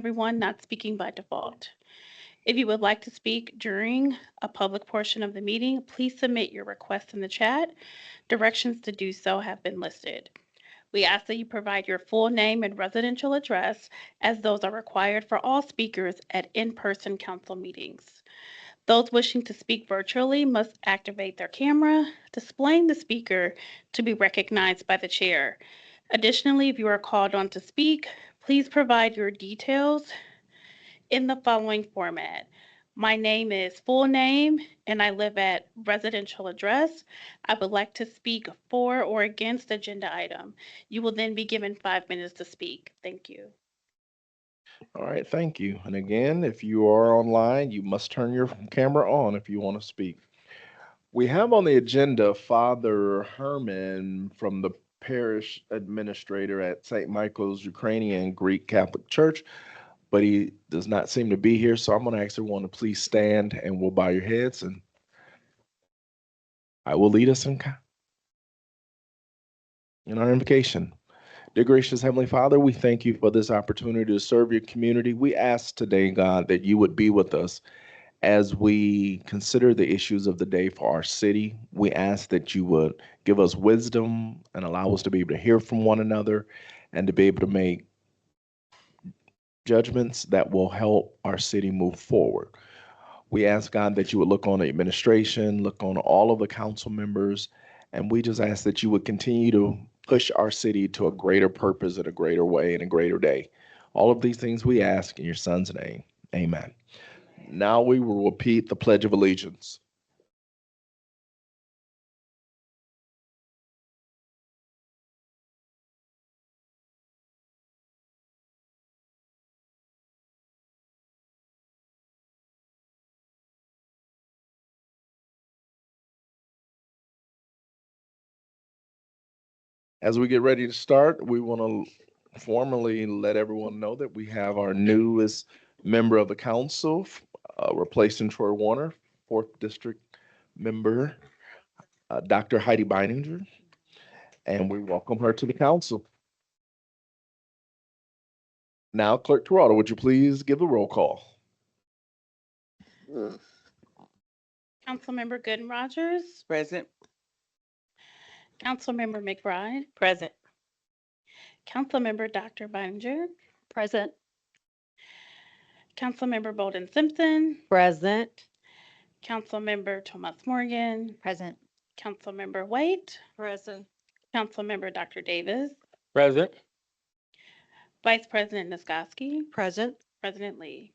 everyone not speaking by default. If you would like to speak during a public portion of the meeting, please submit your request in the chat. Directions to do so have been listed. We ask that you provide your full name and residential address, as those are required for all speakers at in-person council meetings. Those wishing to speak virtually must activate their camera, displaying the speaker to be recognized by the chair. Additionally, if you are called on to speak, please provide your details in the following format. My name is full name and I live at residential address. I would like to speak for or against agenda item. You will then be given 5 minutes to speak. Thank you. All right, thank you. And again, if you are online, you must turn your camera on if you want to speak. We have on the agenda Father Herman from the parish administrator at St. Michael's Ukrainian Greek Catholic Church, but he does not seem to be here. So I'm going to ask everyone to please stand and we'll bow your heads and I will lead us in our invocation. Dear gracious Heavenly Father, we thank you for this opportunity to serve your community. We ask today, God, that you would be with us as we consider the issues of the day for our city. We ask that you would give us wisdom and allow us to be able to hear from one another and to be able to make judgments that will help our city move forward. We ask, God, that you would look on the administration, look on all of the council members, and we just ask that you would continue to push our city to a greater purpose in a greater way and a greater day. All of these things we ask in your son's name. Amen. Now we will repeat the Pledge of Allegiance. As we get ready to start, we want to formally let everyone know that we have our newest member of the council, replacing Troy Warner, 4th District member, Dr. Heidi Beininger, and we welcome her to the council. Now, Clerk Toronto, would you please give the roll call? Councilmember Gooden Rogers, Present. Councilmember McBride, Present. Councilmember Dr. Beininger, Present. Councilmember Bolden Simpson, Present. Councilmember Thomas Morgan, Present. Councilmember White, Present. Councilmember Dr. Davis, Present. Vice President Niskoski, Present. President Lee.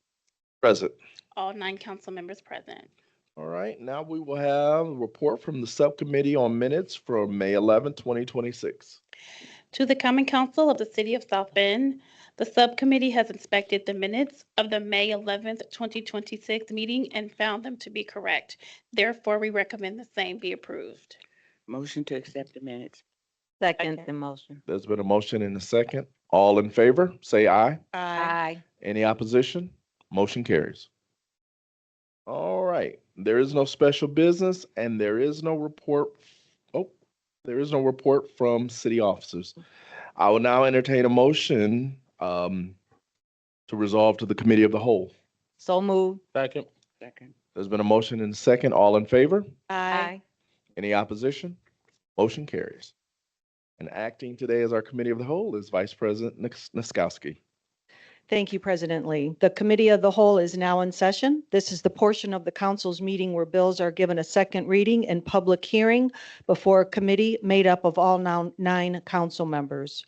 Present. All 9 council members present. All right, now we will have a report from the subcommittee on minutes from May 11, 2026. To the Common Council of the City of South Bend, the subcommittee has inspected the minutes of the May 11th, 2026 meeting and found them to be correct. Therefore, we recommend the same be approved. Motion to accept the minutes. Second the motion. There's been a motion and a second. All in favor, say aye. Aye. Any opposition? Motion carries. All right, there is no special business and there is no report. Oh, there is no report from city officers. I will now entertain a motion to resolve to the committee of the whole. So moved. Second. Second. There's been a motion and a second. All in favor? Aye. Any opposition? Motion carries. And acting today as our committee of the whole is Vice President Niskoski. Thank you, President Lee. The Committee of the Whole is now in session. This is the portion of the council's meeting where bills are given a second reading and public hearing before a committee made up of all 9 council members.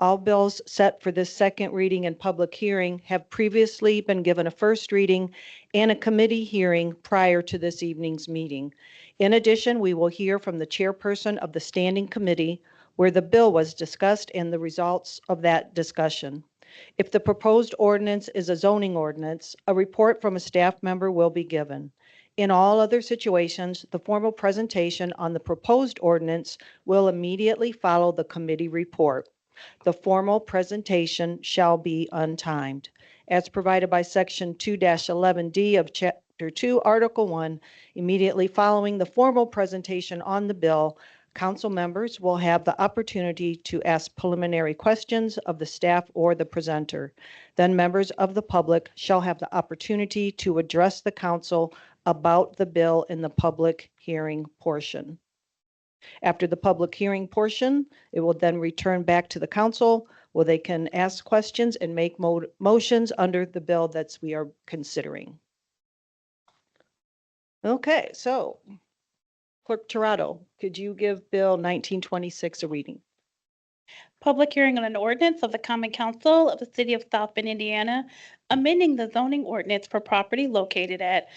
All bills set for this second reading and public hearing have previously been given a first reading and a committee hearing prior to this evening's meeting. In addition, we will hear from the chairperson of the standing committee where the bill was discussed and the results of that discussion. If the proposed ordinance is a zoning ordinance, a report from a staff member will be given. In all other situations, the formal presentation on the proposed ordinance will immediately follow the committee report. The formal presentation shall be untimed. As provided by Section 2-11D of Chapter 2, Article 1, immediately following the formal presentation on the bill, Council members will have the opportunity to ask preliminary questions of the staff or the presenter. Then members of the public shall have the opportunity to address the council about the bill in the public hearing portion. After the public hearing portion, it will then return back to the council where they can ask questions and make motions under the bill that we are considering. Okay, so Clerk Toronto, could you give Bill 1926 a reading? Public hearing on an ordinance of the Common Council of the City of South Bend, Indiana, amending the zoning ordinance for property located at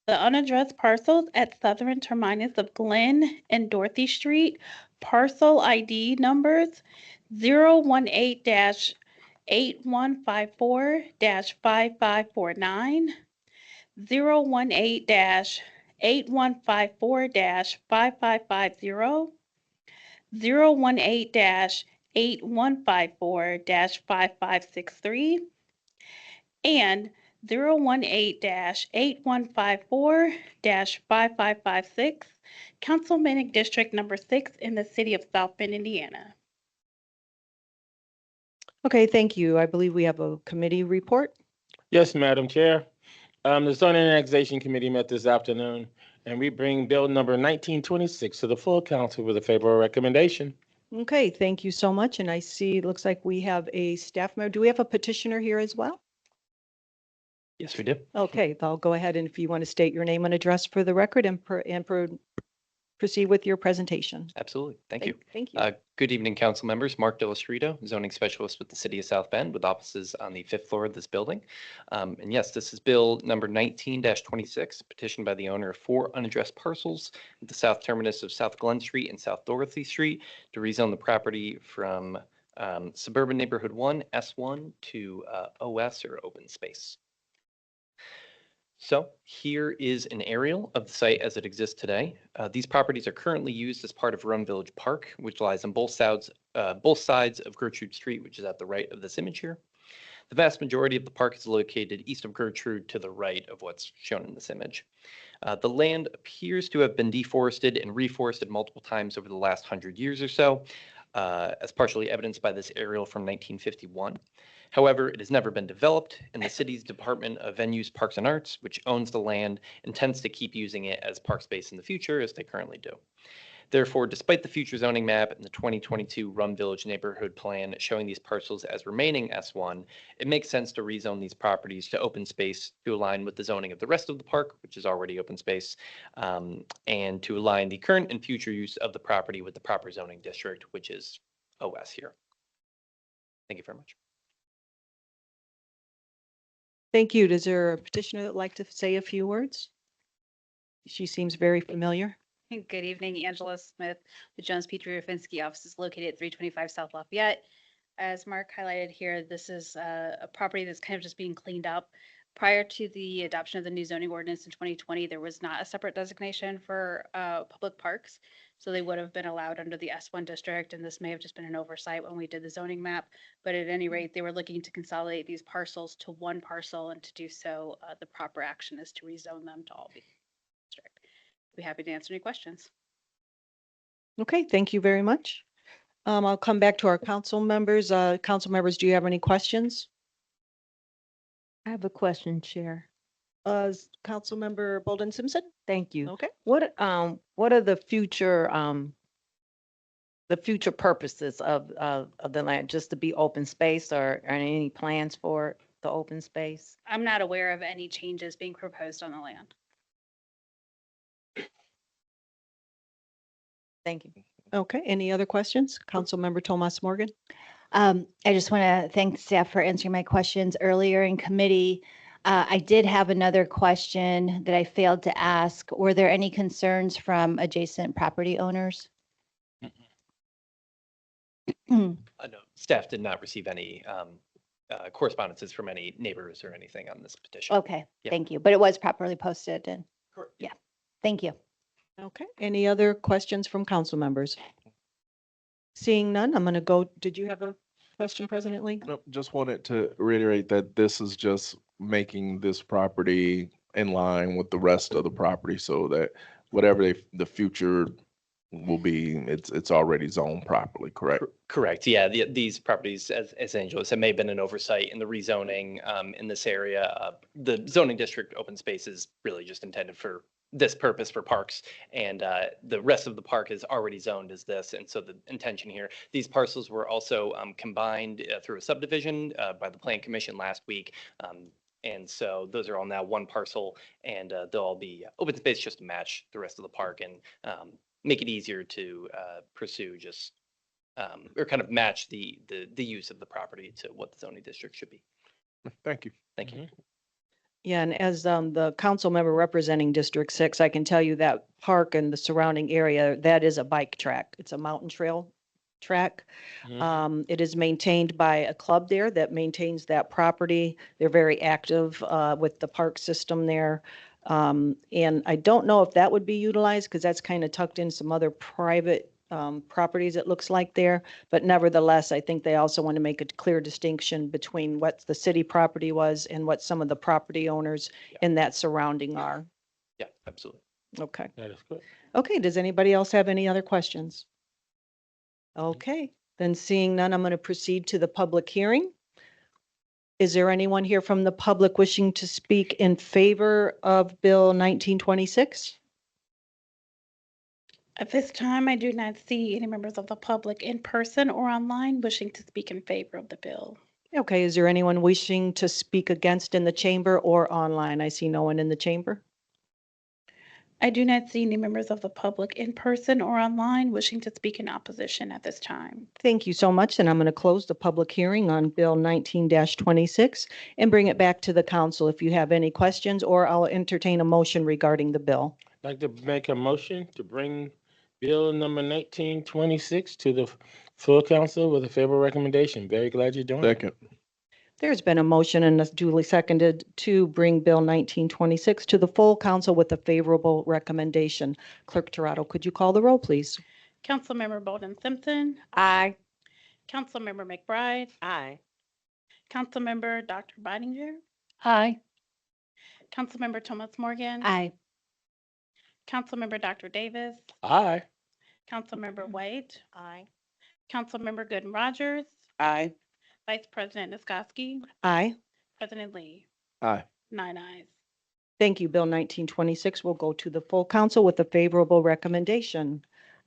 the unaddressed parcels at southern terminus of Glen and Dorothy Street, parcel ID numbers 018-8154-5549, 018-8154-5550, 018-8154-5563, and 018-8154-5556, Councilmanic District Number 6 in the city of South Bend, Indiana. Okay, thank you. I believe we have a committee report. Yes, Madam Chair. The Zoning and Annexation Committee met this afternoon, and we bring Bill number 1926 to the full council with a favorable recommendation. Okay, thank you so much. And I see, it looks like we have a staff member. Do we have a petitioner here as well? Yes, we do. Okay, I'll go ahead and if you want to state your name and address for the record and proceed with your presentation. Absolutely. Thank you. Thank you. Good evening, council members. Mark Delastrito, zoning specialist with the city of South Bend with offices on the 5th floor of this building. And yes, this is bill number 19-26, petitioned by the owner of 4 unaddressed parcels at the south terminus of South Glen Street and South Dorothy Street to rezone the property from suburban neighborhood 1, S1 to OS or open space. So here is an aerial of the site as it exists today. These properties are currently used as part of Run Village Park, which lies on both sides of Gertrude Street, which is at the right of this image here. The vast majority of the park is located east of Gertrude to the right of what's shown in this image. The land appears to have been deforested and reforested multiple times over the last 100 years or so, as partially evidenced by this aerial from 1951. However, it has never been developed, and the city's Department of Venues, Parks and Arts, which owns the land, intends to keep using it as park space in the future, as they currently do. Therefore, despite the future zoning map and the 2022 Run Village Neighborhood Plan showing these parcels as remaining S1, it makes sense to rezone these properties to open space to align with the zoning of the rest of the park, which is already open space, and to align the current and future use of the property with the proper zoning district, which is OS here. Thank you very much. Thank you. Does there a petitioner that would like to say a few words? She seems very familiar. Good evening, Angela Smith, the Jones Petrie Rufinski office is located at 325 South Lafayette. As Mark highlighted here, this is a property that's kind of just being cleaned up. Prior to the adoption of the new zoning ordinance in 2020, there was not a separate designation for public parks. So they would have been allowed under the S1 district, and this may have just been an oversight when we did the zoning map. But at any rate, they were looking to consolidate these parcels to one parcel, and to do so, the proper action is to rezone them to all be district. Be happy to answer any questions. Okay, thank you very much. I'll come back to our council members. Council members, do you have any questions? I have a question, Chair. Councilmember Bolden Simpson? Thank you. Okay. What are the future purposes of the land? Just to be open space, or any plans for the open space? I'm not aware of any changes being proposed on the land. Thank you. Okay, any other questions? Councilmember Tomas Morgan? I just want to thank staff for answering my questions earlier in committee. I did have another question that I failed to ask. Were there any concerns from adjacent property owners? No, staff did not receive any correspondences from any neighbors or anything on this petition. Okay, Yeah. thank you. But it was properly posted and Correct. yeah, thank you. Okay, any other questions from council members? Seeing none, I'm going to go. Did you have a question, President Lee? Nope, just wanted to reiterate that this is just making this property in line with the rest of the property so that whatever the future will be, it's already zoned properly, correct? Correct. Yeah, these properties, as Angela said, may have been an oversight in the rezoning in this area. The zoning district open space is really just intended for this purpose for parks, and the rest of the park is already zoned as this. And so the intention here, these parcels were also combined through a subdivision by the Plan Commission last week. And so those are all now one parcel, and they'll all be open space just to match the rest of the park and make it easier to pursue just or kind of match the use of the property to what the zoning district should be. Thank you. Thank you. Yeah, and as the council member representing District 6, I can tell you that park and the surrounding area, that is a bike track. It's a mountain trail track. It is maintained by a club there that maintains that property. They're very active with the park system there. And I don't know if that would be utilized because that's kind of tucked in some other private properties, it looks like there. But nevertheless, I think they also want to make a clear distinction between what the city property was and what some of the property owners in that surrounding are. Yeah, absolutely. Okay. That is good. Okay, does anybody else have any other questions? Okay, then seeing none, I'm going to proceed to the public hearing. Is there anyone here from the public wishing to speak in favor of Bill 1926? At this time, I do not see any members of the public in person or online wishing to speak in favor of the bill. Okay, is there anyone wishing to speak against in the chamber or online? I see no one in the chamber. I do not see any members of the public in person or online wishing to speak in opposition at this time. Thank you so much, and I'm going to close the public hearing on Bill 19-26 and bring it back to the council if you have any questions, or I'll entertain a motion regarding the bill. I'd like to make a motion to bring Bill number 1926 to the full council with a favorable recommendation. Very glad you're doing it. Second. There's been a motion and it's duly seconded to bring Bill 1926 to the full council with a favorable recommendation. Clerk Toronto, could you call the roll, please? Councilmember Bolden Simpson, Aye. Councilmember McBride, Aye. Councilmember Dr. Beidinger, Aye. Councilmember Thomas Morgan, Aye. Councilmember Dr. Davis, Aye. Councilmember White, Aye. Councilmember Gooden Rogers, Aye. Vice President Niskoski, Aye. President Lee. Aye. 9 ayes. Thank you. Bill 1926 will go to the full council with a favorable recommendation.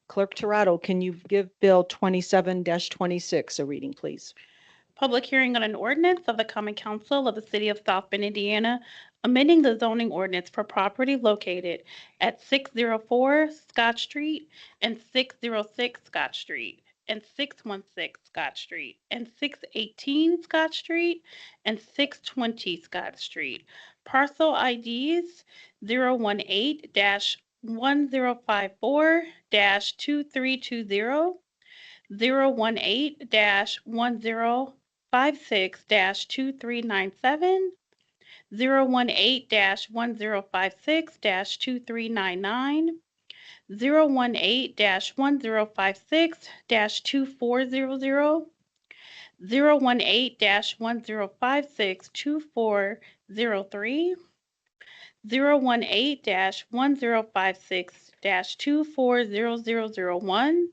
Clerk Toronto, can you give Bill 27-26 a reading, please? Public hearing on an ordinance of the Common Council of the City of South Bend, Indiana, amending the zoning ordinance for property located at 604 Scott Street and 606 Scott Street and 616 Scott Street and 618 Scott Street and 620 Scott Street. Parcel IDs 018-1054-2320, 018-1056-2397, 018-1056-2399, 018-1056-2400, 018-1056-2403, 018-1056-240001,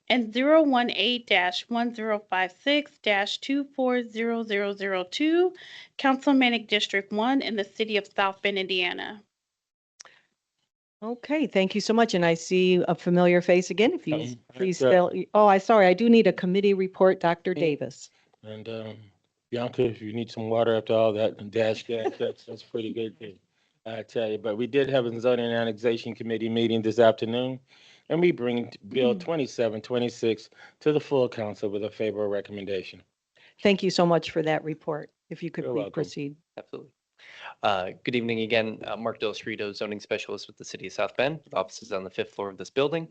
and 018-1056-240002, Councilmanic District 1 in the city of South Bend, Indiana. Okay, thank you so much. And I see a familiar face again. If you please sure. spell, I do need a committee report, Dr. Davis. And Bianca, if you need some water after all that, and dash that's pretty good thing, I tell you. But we did have a zoning and annexation committee meeting this afternoon, and we bring Bill 2726 to the full council with a favorable recommendation. Thank you so much for that report. If you could You're please welcome. proceed. Absolutely. Good evening again. Mark Del Cerrito, zoning specialist with the city of South Bend, with offices on the 5th floor of this building.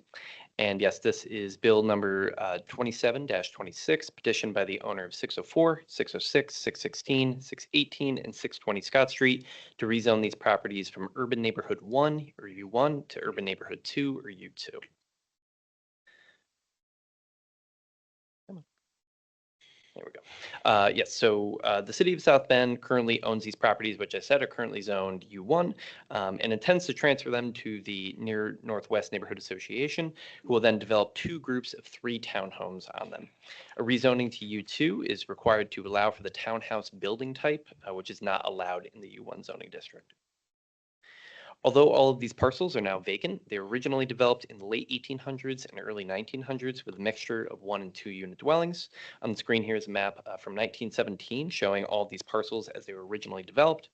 And yes, this is bill number 27-26, petitioned by the owner of 604, 606, 616, 618, and 620 Scott Street to rezone these properties from Urban Neighborhood 1 or U1 to Urban Neighborhood 2 or U2. There we go. Yes, so the city of South Bend currently owns these properties, which I said are currently zoned U1, and intends to transfer them to the Near Northwest Neighborhood Association, who will then develop 2 groups of 3 townhomes on them. A rezoning to U2 is required to allow for the townhouse building type, which is not allowed in the U1 zoning district. Although all of these parcels are now vacant, they were originally developed in the late 1800s and early 1900s with a mixture of 1 and 2 unit dwellings. On the screen here is a map from 1917 showing all of these parcels as they were originally developed.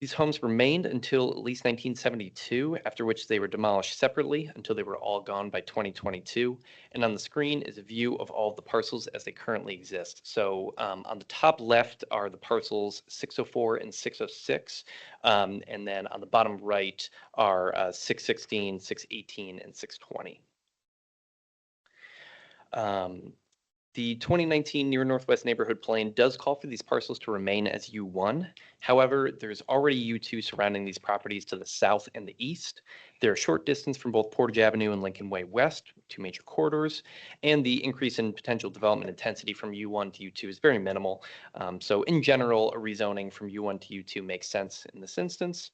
These homes remained until at least 1972, after which they were demolished separately until they were all gone by 2022. And on the screen is a view of all of the parcels as they currently exist. So on the top left are the parcels 604 and 606. And then on the bottom right are 616, 618, and 620. The 2019 Near Northwest Neighborhood Plan does call for these parcels to remain as U1. However, there's already U2 surrounding these properties to the south and the east. They're a short distance from both Portage Avenue and Lincoln Way West, 2 major corridors, and the increase in potential development intensity from U1 to U2 is very minimal. So in general, a rezoning from U1 to U2 makes sense in this instance.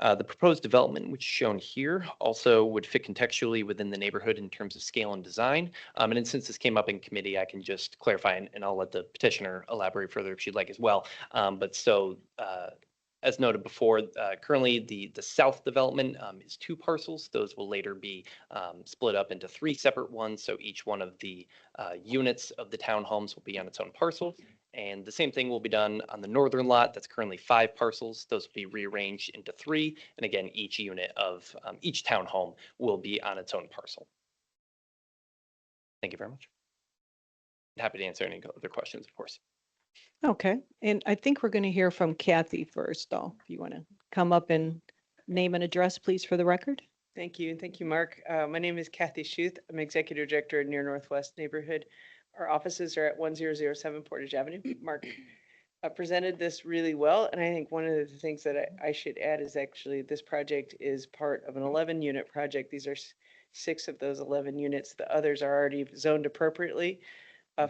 The proposed development, which is shown here, also would fit contextually within the neighborhood in terms of scale and design. And then since this came up in committee, I can just clarify, and I'll let the petitioner elaborate further if she'd like as well. As noted before, currently the south development is 2 parcels. Those will later be split up into 3 separate ones. So each one of the units of the townhomes will be on its own parcel. And the same thing will be done on the northern lot. That's currently 5 parcels. Those will be rearranged into 3. And again, each unit of each townhome will be on its own parcel. Thank you very much. Happy to answer any other questions, of course. Okay, and I think we're going to hear from Kathy first, though. If you want to come up and name and address, please, for the record. Thank you. Thank you, Mark. My name is Kathy Schuth. I'm Executive Director at Near Northwest Neighborhood. Our offices are at 1007 Portage Avenue. Mark presented this really well, and I think one of the things that I should add is actually this project is part of an 11-unit project. These are 6 of those 11 units. The others are already zoned appropriately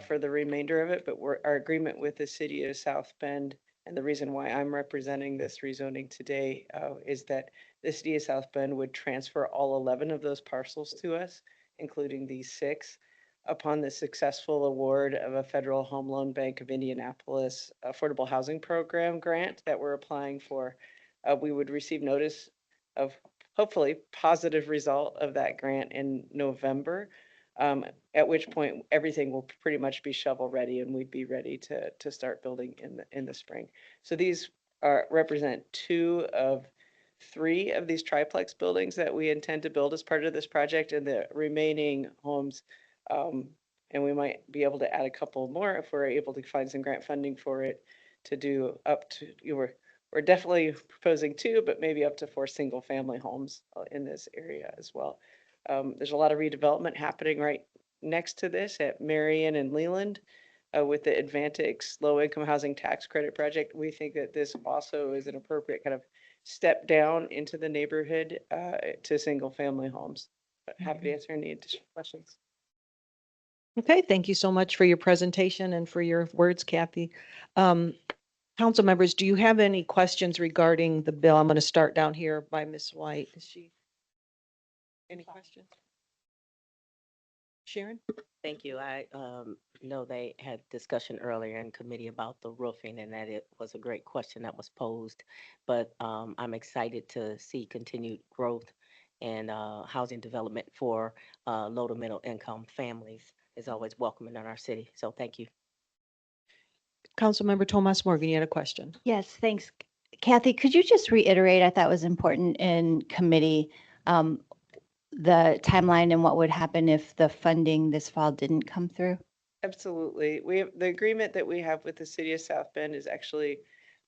for the remainder of it, but our agreement with the city of South Bend, and the reason why I'm representing this rezoning today is that the city of South Bend would transfer all 11 of those parcels to us, including these 6, upon the successful award of a Federal Home Loan Bank of Indianapolis Affordable Housing Program grant that we're applying for. We would receive notice of hopefully positive result of that grant in November. At which point everything will pretty much be shovel ready and we'd be ready to start building in the spring. So these represent 2 of 3 of these triplex buildings that we intend to build as part of this project, and the remaining homes, and we might be able to add a couple more if we're able to find some grant funding for it, to do up to, we're definitely proposing 2, but maybe up to 4 single family homes in this area as well. There's a lot of redevelopment happening right next to this at Marion and Leland with the Advantix Low Income Housing Tax Credit Project. We think that this also is an appropriate kind of step down into the neighborhood to single family homes. But happy to answer any additional questions. Okay, thank you so much for your presentation and for your words, Kathy. Council members, do you have any questions regarding the bill? I'm going to start down here by Ms. White. Is she? Any questions? Sharon? Thank you. I know they had discussion earlier in committee about the roofing and that it was a great question that was posed. But I'm excited to see continued growth and housing development for low to middle income families is always welcoming in our city. So thank you. Councilmember Tomas Morgan, you had a question. Yes, thanks. Kathy, could you just reiterate, I thought was important in committee, the timeline and what would happen if the funding this fall didn't come through? Absolutely. We have the agreement that we have with the city of South Bend is actually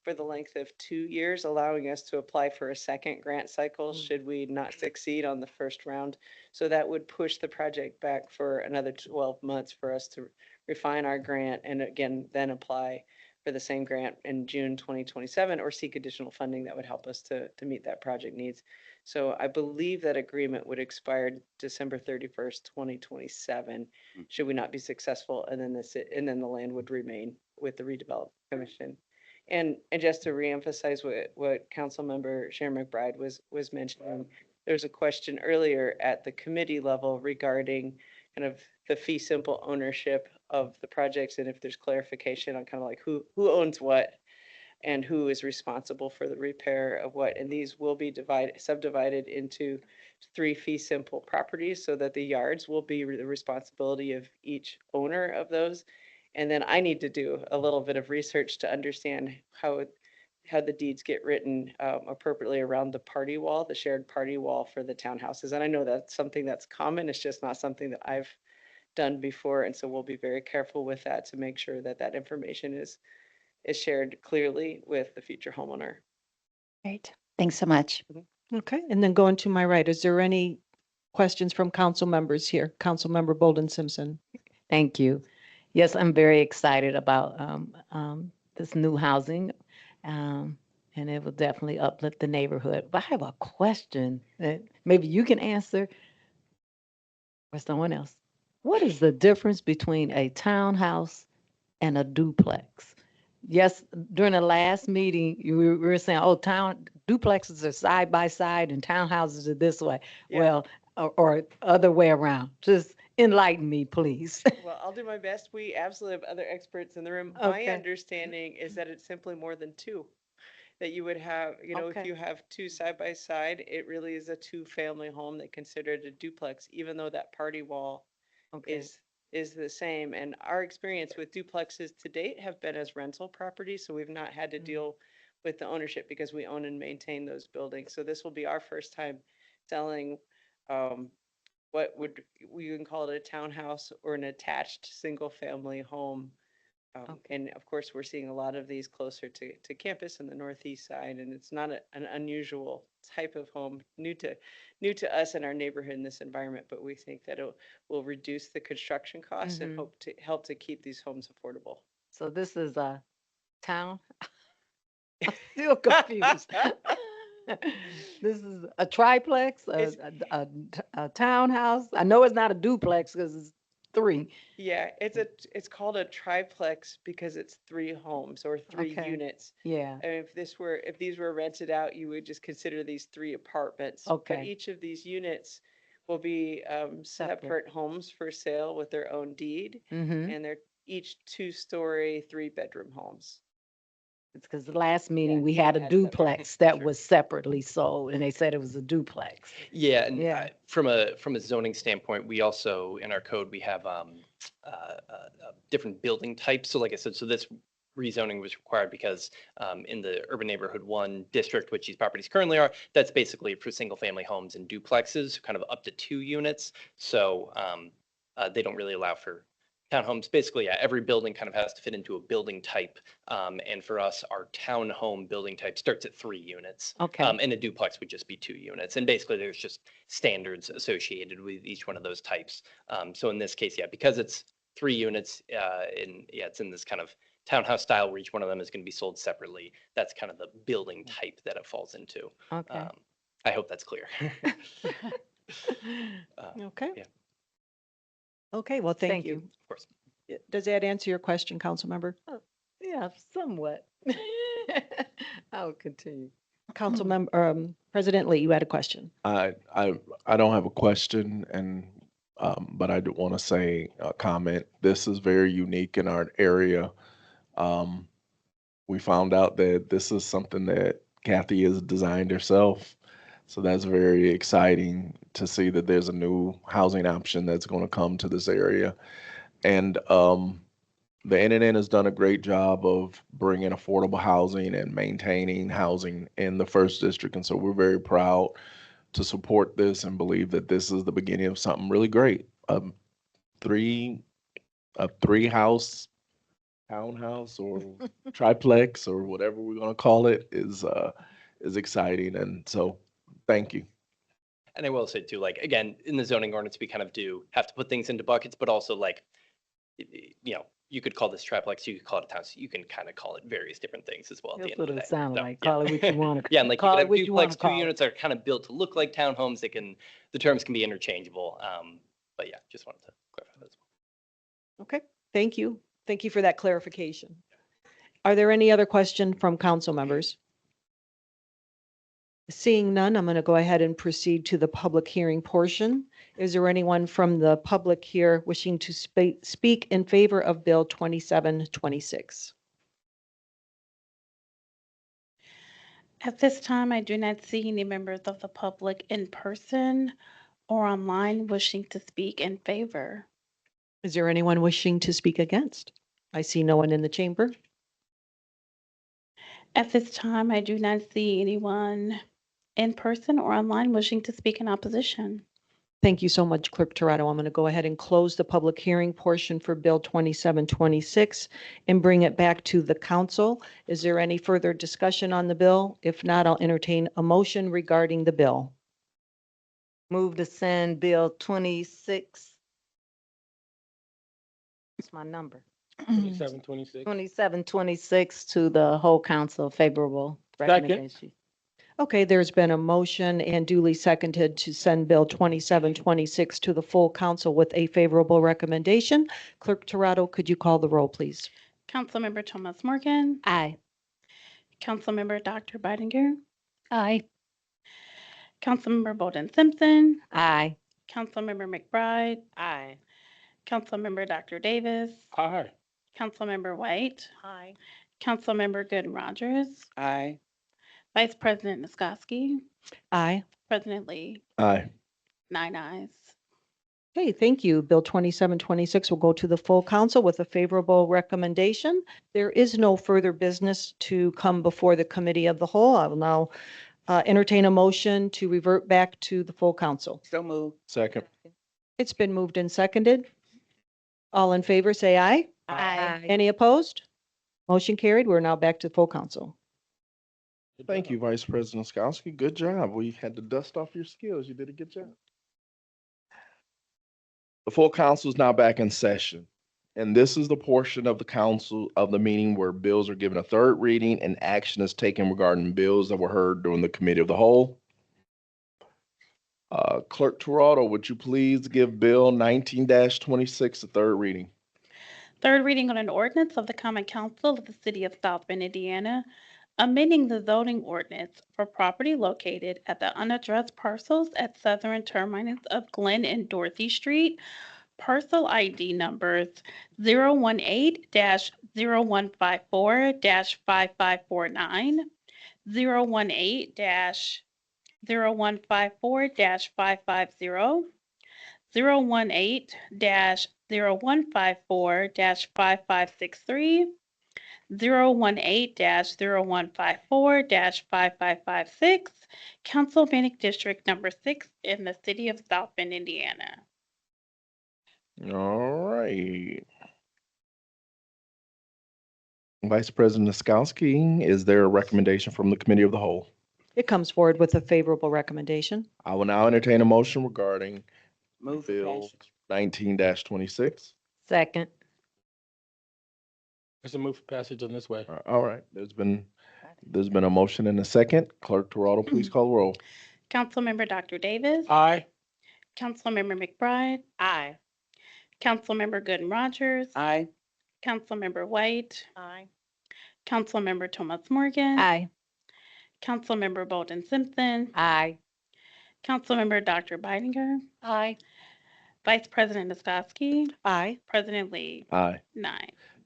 for the length of 2 years, allowing us to apply for a second grant cycle should we not succeed on the first round. So that would push the project back for another 12 months for us to refine our grant and again, then apply for the same grant in June 2027 or seek additional funding that would help us to meet that project needs. So I believe that agreement would expire December 31st, 2027, should we not be successful, and then and then the land would remain with the redevelopment commission. And just to reemphasize what Councilmember Sharon McBride was mentioning, there's a question earlier at the committee level regarding kind of the fee simple ownership of the projects, and if there's clarification on kind of like who owns what and who is responsible for the repair of what. And these will be subdivided into 3 fee simple properties so that the yards will be the responsibility of each owner of those. And then I need to do a little bit of research to understand how the deeds get written appropriately around the party wall, the shared party wall for the townhouses. And I know that's something that's common. It's just not something that I've done before. And so we'll be very careful with that to make sure that that information is shared clearly with the future homeowner. Great. Thanks so much. Okay, and then going to my right, is there any questions from council members here? Councilmember Bolden Simpson. Thank you. Yes, I'm very excited about this new housing, and it will definitely uplift the neighborhood. But I have a question that maybe you can answer or someone else. What is the difference between a townhouse and a duplex? Yes, during the last meeting, we were saying, oh, duplexes are side by side and townhouses are this way. Yeah. Well, or other way around. Just enlighten me, please. Well, I'll do my best. We absolutely have other experts in the room. My Okay. understanding is that it's simply more than 2. That you would have, if Okay. you have 2 side by side, it really is a 2-family home that considered a duplex, even though that party wall Okay. is the same. And our experience with duplexes to date have been as rental properties, so we've not had to deal with the ownership because we own and maintain those buildings. So this will be our first time selling what we can call it a townhouse or an attached single-family home. And of course, we're seeing a lot of these closer to campus in the northeast side, and it's not an unusual type of home, new to us and our neighborhood in this environment, but we think that it will reduce the construction costs and help to keep these homes affordable. So this is a town? I'm still confused. This is a triplex, a townhouse? I know it's not a duplex because it's 3. Yeah, it's called a triplex because it's 3 homes or 3 Okay. units. Yeah. And if these were rented out, you would just consider these 3 apartments. Okay. But each of these units will be Separate. separate homes for sale with their own deed, Mm-hmm. and they're each 2-story, 3-bedroom homes. It's because the last meeting Yeah, we you had a had separate. duplex that Sure. was separately sold, and they said it was a duplex. Yeah, and Yeah. from a zoning standpoint, we also, in our code, we have different building types. So like I said, so this rezoning was required because in the urban neighborhood 1 district, which these properties currently are, that's basically for single family homes and duplexes, kind of up to 2 units. So they don't really allow for townhomes. Basically, yeah, every building kind of has to fit into a building type. And for us, our townhome building type starts at 3 units. Okay. And a duplex would just be 2 units. And basically, there's just standards associated with each one of those types. So in this case, yeah, because it's 3 units, it's in this kind of townhouse style where each one of them is going to be sold separately. That's kind of the building type that it falls into. Okay. I hope that's clear. Okay. Yeah. Okay, well, thank Thank you. you. Of course. Does that answer your question, Councilmember? Yeah, somewhat. I'll continue. Councilmember, President Lee, you had a question. I don't have a question, and but I do want to say a comment. This is very unique in our area. We found out that this is something that Kathy has designed herself, so that's very exciting to see that there's a new housing option that's going to come to this area. And the NNN has done a great job of bringing affordable housing and maintaining housing in the first district. And so we're very proud to support this and believe that this is the beginning of something really great. A 3-house townhouse or triplex or whatever we're going to call it is exciting. And so thank you. And I will say too, like, again, in the zoning ordinance, we kind of do have to put things into buckets, but also like, you could call this triplex, you could call it a townhouse, you can kind of call it various different things as well at the That's end of what the it day. sounded So, like. yeah. Call it what you want to. Yeah, and like you call could it have what you want duplex, to two call it. units that are kind of built to look like townhomes. The terms can be interchangeable. But yeah, just wanted to clarify that as well. Okay, thank you. Thank you for that clarification. Are there any other questions from council members? Seeing none, I'm going to go ahead and proceed to the public hearing portion. Is there anyone from the public here wishing to speak in favor of Bill 2726? At this time, I do not see any members of the public in person or online wishing to speak in favor. Is there anyone wishing to speak against? I see no one in the chamber. At this time, I do not see anyone in person or online wishing to speak in opposition. Thank you so much, Clerk Toretto. I'm going to go ahead and close the public hearing portion for Bill 2726 and bring it back to the council. Is there any further discussion on the bill? If not, I'll entertain a motion regarding the bill. Move to send Bill 26. What's my number? 27, 26. 2726 to the whole council, favorable Second. recommendation. Okay, there's been a motion and duly seconded to send Bill 2726 to the full council with a favorable recommendation. Clerk Toretto, could you call the roll, please? Councilmember Thomas Morgan, Aye. Councilmember Dr. Bidinger, Aye. Councilmember Bolden Simpson, Aye. Councilmember McBride, Aye. Councilmember Dr. Davis, Aye. Councilmember White, Aye. Councilmember Gooden Rogers, Aye. Vice President Niskoski, Aye. President Lee, Aye. 9 ayes. Okay, thank you. Bill 2726 will go to the full council with a favorable recommendation. There is no further business to come before the committee of the whole. I will now entertain a motion to revert back to the full council. So move. Second. It's been moved and seconded. All in favor, say aye. Aye. Any opposed? Motion carried. We're now back to full council. Good Thank job. you, Vice President Skowski. Good job. We had to dust off your skills. You did a good job. The full council is now back in session. And this is the portion of the council of the meeting where bills are given a third reading and action is taken regarding bills that were heard during the committee of the whole. Clerk Toretto, would you please give Bill 19-26 a third reading? Third reading on an ordinance of the Common Council of the City of South Bend, Indiana, amending the zoning ordinance for property located at the unaddressed parcels at southern terminus of Glen and Dorothy Street, parcel ID numbers 018-0154-5549, 018-0154-550, 018-0154-5563, 018-0154-5556, Councilmanic District Number 6 in the City of South Bend, Indiana. All right. Vice President Niskoski, is there a recommendation from the committee of the whole? It comes forward with a favorable recommendation. I will now entertain a motion regarding Move for Bill passage. 19-26. Second. Let's move for passage on this way. All right, there's been a motion and a second. Clerk Toretto, please call the roll. Councilmember Dr. Davis. Aye. Councilmember McBride. Aye. Councilmember Gooden Rogers. Aye. Councilmember White. Aye. Councilmember Thomas Morgan. Aye. Councilmember Bolden Simpson. Aye. Councilmember Dr. Bidinger. Aye. Vice President Niskoski. Aye. President Lee. Aye. 9.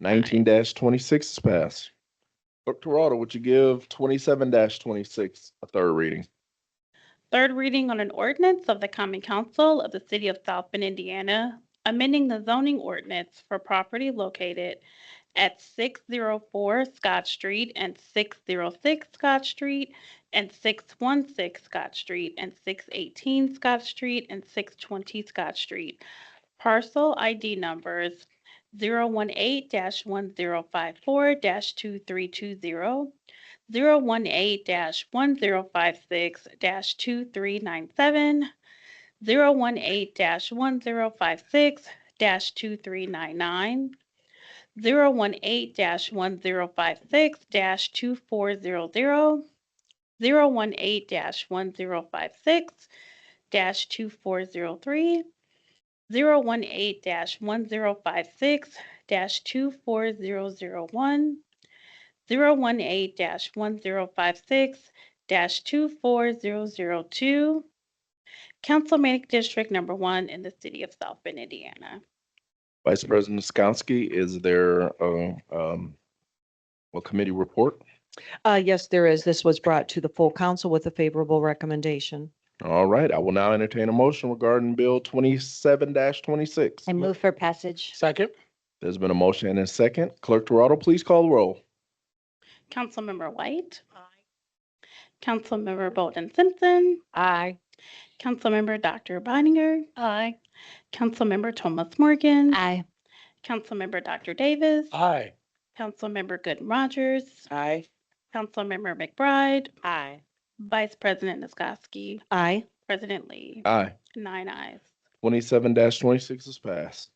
19-26 is passed. Clerk Toretto, would you give 27-26 a third reading? Third reading on an ordinance of the Common Council of the City of South Bend, Indiana, amending the zoning ordinance for property located at 604 Scott Street and 606 Scott Street and 616 Scott Street and 618 Scott Street and 620 Scott Street. Parcel ID numbers 018-1054-2320, 018-1056-2397, 018-1056-2399, 018-1056-2400, 018-1056-2403, 018-1056-2401, 018-1056-2402, Councilmanic District Number 1 in the city of South Bend, Indiana. Vice President Skowski, is there a committee report? Yes, there is. This was brought to the full council with a favorable recommendation. All right, I will now entertain a motion regarding Bill 27-26. I move for passage. Second? There's been a motion and a second. Clerk Toronto, please call the roll. Councilmember White. Councilmember Bolden Simpson. Aye. Councilmember Dr. Beininger. Aye. Councilmember Thomas Morgan. Aye. Councilmember Dr. Davis. Aye. Councilmember Gooden Rogers. Aye. Councilmember McBride. Aye. Vice President Niskoski. Aye. President Lee. Aye. 9 ayes. 27-26 is passed.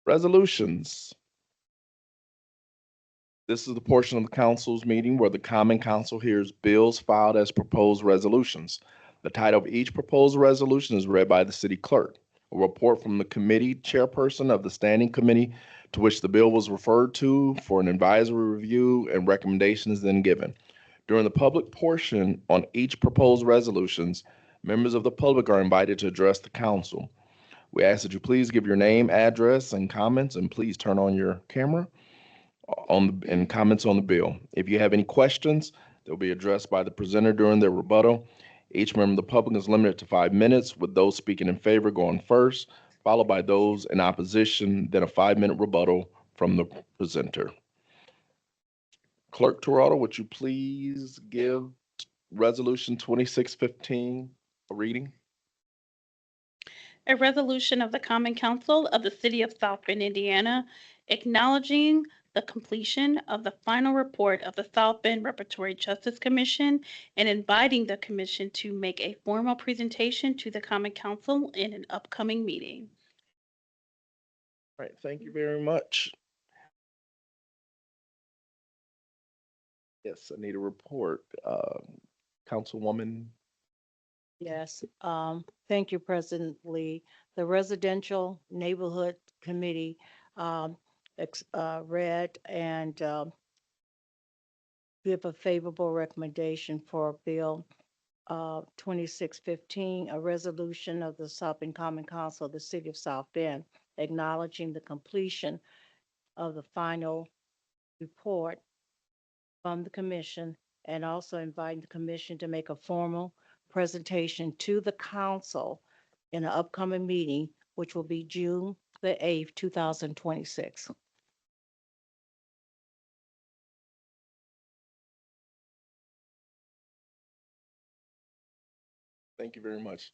Resolutions. This is the portion of the council's meeting where the common council hears bills filed as proposed resolutions. The title of each proposed resolution is read by the city clerk. A report from the committee chairperson of the standing committee to which the bill was referred to for an advisory review and recommendation is then given. During the public portion on each proposed resolutions, members of the public are invited to address the council. We ask that you please give your name, address, and comments, and please turn on your camera and comments on the bill. If you have any questions, they'll be addressed by the presenter during their rebuttal. Each member of the public is limited to 5 minutes, with those speaking in favor going first, followed by those in opposition, then a 5-minute rebuttal from the presenter. Clerk Toronto, would you please give Resolution 2615 a reading? A resolution of the Common Council of the City of South Bend, Indiana, acknowledging the completion of the final report of the South Bend Repertory Justice Commission and inviting the commission to make a formal presentation to the Common Council in an upcoming meeting. All right, thank you very much. Yes, I need a report. Councilwoman. Yes, thank you, President Lee. The Residential Neighborhood Committee read and give a favorable recommendation for Bill 2615, a resolution of the South Bend Common Council of the City of South Bend, acknowledging the completion of the final report from the commission and also inviting the commission to make a formal presentation to the council in an upcoming meeting, which will be June the 8th, 2026. Thank you very much.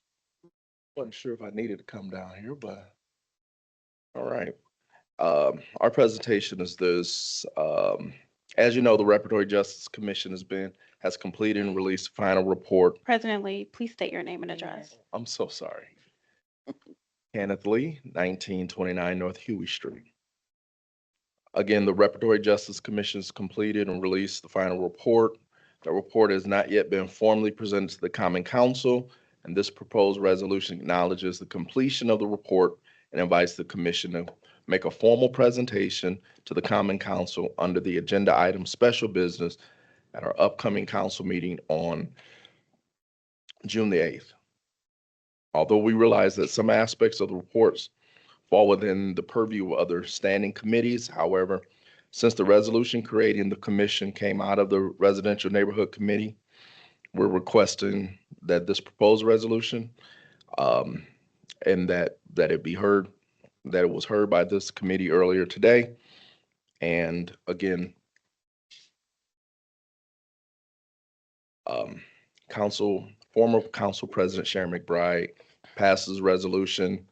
Wasn't sure if I needed to come down here, but all right. Our presentation is this. As you know, the Repertory Justice Commission has completed and released a final report. President Lee, please state your name and address. I'm so sorry. Kenneth Lee, 1929 North Huey Street. Again, the Repertory Justice Commission has completed and released the final report. The report has not yet been formally presented to the Common Council, and this proposed resolution acknowledges the completion of the report and invites the commission to make a formal presentation to the Common Council under the agenda item special business at our upcoming council meeting on June the 8th. Although we realize that some aspects of the reports fall within the purview of other standing committees, however, since the resolution creating the commission came out of the Residential Neighborhood Committee, we're requesting that this proposed resolution and that it be heard, that it was heard by this committee earlier today. And again, former Council President Sharon McBride passes resolution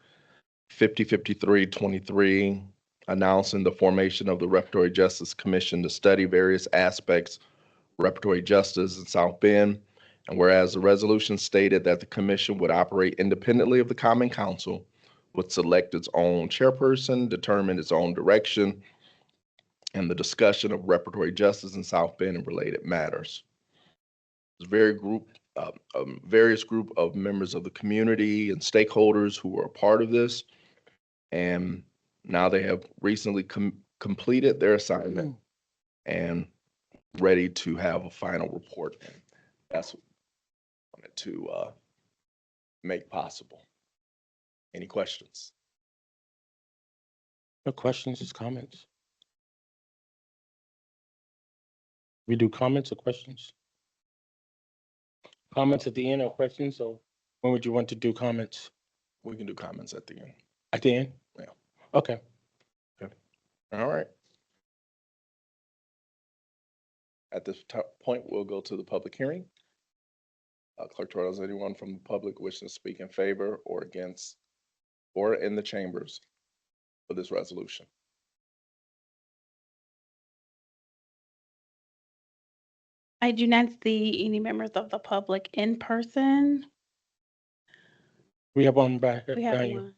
5053-23 announcing the formation of the Repertory Justice Commission to study various aspects of repertory justice in South Bend. And whereas the resolution stated that the commission would operate independently of the Common Council, would select its own chairperson, determine its own direction, and the discussion of reparatory justice in South Bend and related matters. There's various group of members of the community and stakeholders who were a part of this, and now they have recently completed their assignment and ready to have a final report. That's what I wanted to make possible. Any questions? No questions, just comments. We do comments or questions? Comments at the end or questions, or when would you want to do comments? We can do comments at the end. At the end? Yeah. Okay. All right. At this point, we'll go to the public hearing. Clerk Terrell, is anyone from the public wishing to speak in favor or against or in the chambers for this resolution? I do not see any members of the public in person. We have one back here. We have down here. one.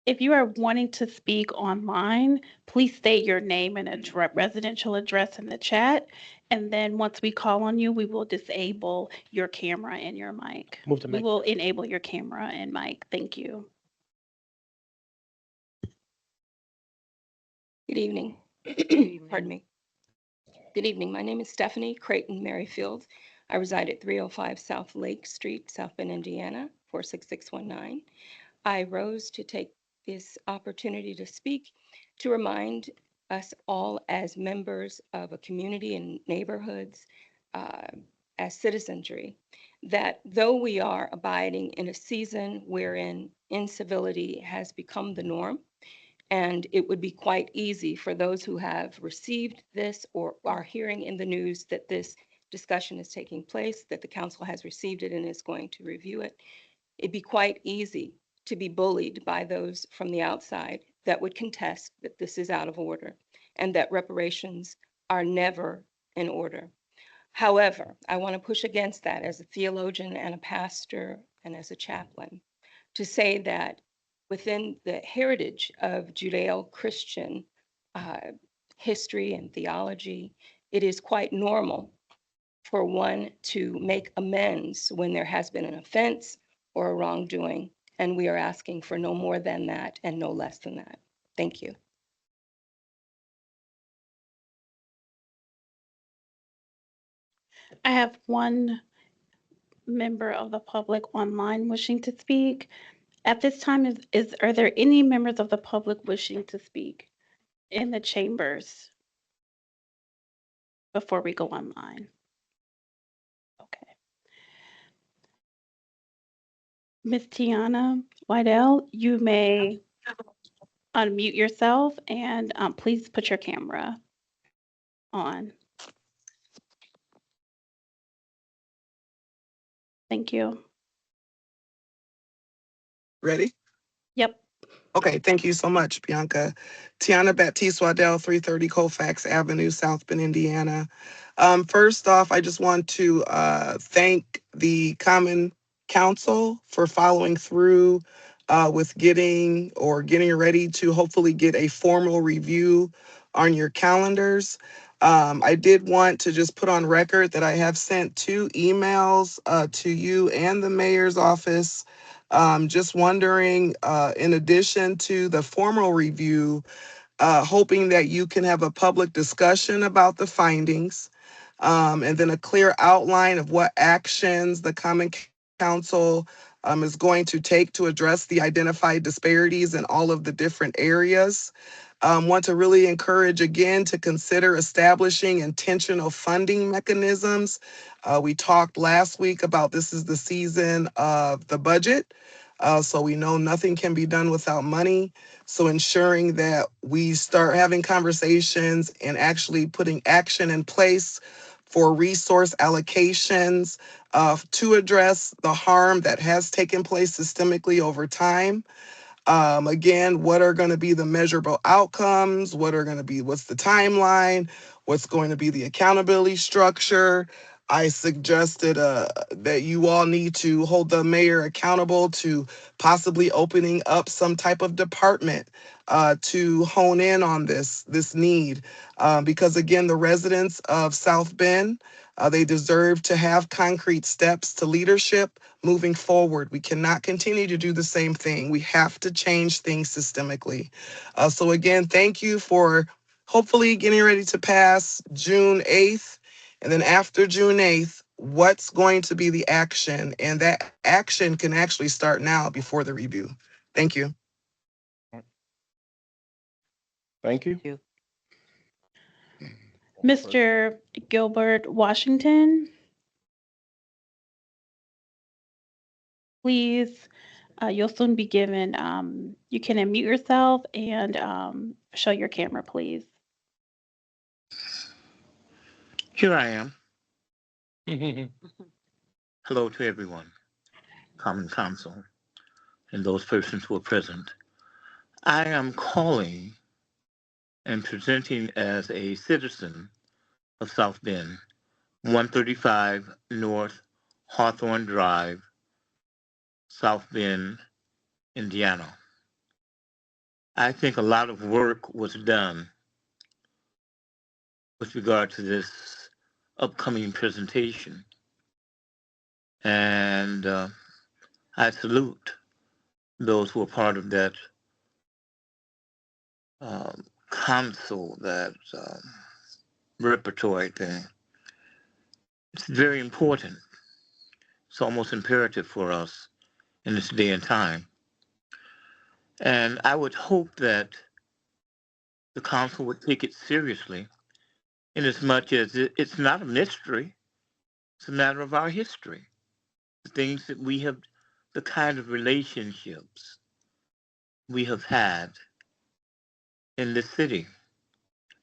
If you are wanting to speak online, please state your name and residential address in the chat. And then once we call on you, we will disable your camera and your mic. Move the We mic. will enable your camera and mic. Thank you. Good evening. Pardon me. Good evening. My name is Stephanie Creighton Merrifield. I reside at 305 South Lake Street, South Bend, Indiana, 46619. I rose to take this opportunity to speak to remind us all as members of a community and neighborhoods, as citizenry, that though we are abiding in a season wherein incivility has become the norm, and it would be quite easy for those who have received this or are hearing in the news that this discussion is taking place, that the council has received it and is going to review it. It'd be quite easy to be bullied by those from the outside that would contest that this is out of order and that reparations are never in order. However, I want to push against that as a theologian and a pastor and as a chaplain to say that within the heritage of Judeo-Christian history and theology, it is quite normal for one to make amends when there has been an offense or a wrongdoing, and we are asking for no more than that and no less than that. Thank you. I have one member of the public online wishing to speak. At this time, are there any members of the public wishing to speak in the chambers before we go online? Okay. Ms. Tiana Wydell, you may unmute yourself and please put your camera on. Thank you. Ready? Yep. Okay, thank you so much, Bianca. Tiana Baptiste Waddell, 330 Colfax Avenue, South Bend, Indiana. First off, I just want to thank the Common Council for following through with getting ready to hopefully get a formal review on your calendars. I did want to just put on record that I have sent 2 emails to you and the mayor's office. Just wondering, in addition to the formal review, hoping that you can have a public discussion about the findings, and then a clear outline of what actions the Common Council is going to take to address the identified disparities in all of the different areas. Want to really encourage again to consider establishing intentional funding mechanisms. We talked last week about this is the season of the budget. So we know nothing can be done without money. So ensuring that we start having conversations and actually putting action in place for resource allocations to address the harm that has taken place systemically over time. Again, what are going to be the measurable outcomes? What's the timeline? What's going to be the accountability structure? I suggested that you all need to hold the mayor accountable to possibly opening up some type of department to hone in on this need, because again, the residents of South Bend, they deserve to have concrete steps to leadership moving forward. We cannot continue to do the same thing. We have to change things systemically. So again, thank you for hopefully getting ready to pass June 8th. And then after June 8th, what's going to be the action? And that action can actually start now before the review. Thank you. Thank you. Mr. Gilbert Washington, please, you'll soon be given, you can unmute yourself and show your camera, please. Here I am. Hello to everyone, Common Council, and those persons who are present. I am calling and presenting as a citizen of South Bend, 135 North Hawthorne Drive, South Bend, Indiana. I think a lot of work was done with regard to this upcoming presentation. And I salute those who are part of that council, that repertory thing. It's very important. It's almost imperative for us in this day and time. And I would hope that the council would take it seriously, in as much as it's not a mystery, it's a matter of our history. The things that we have, the kind of relationships we have had in this city,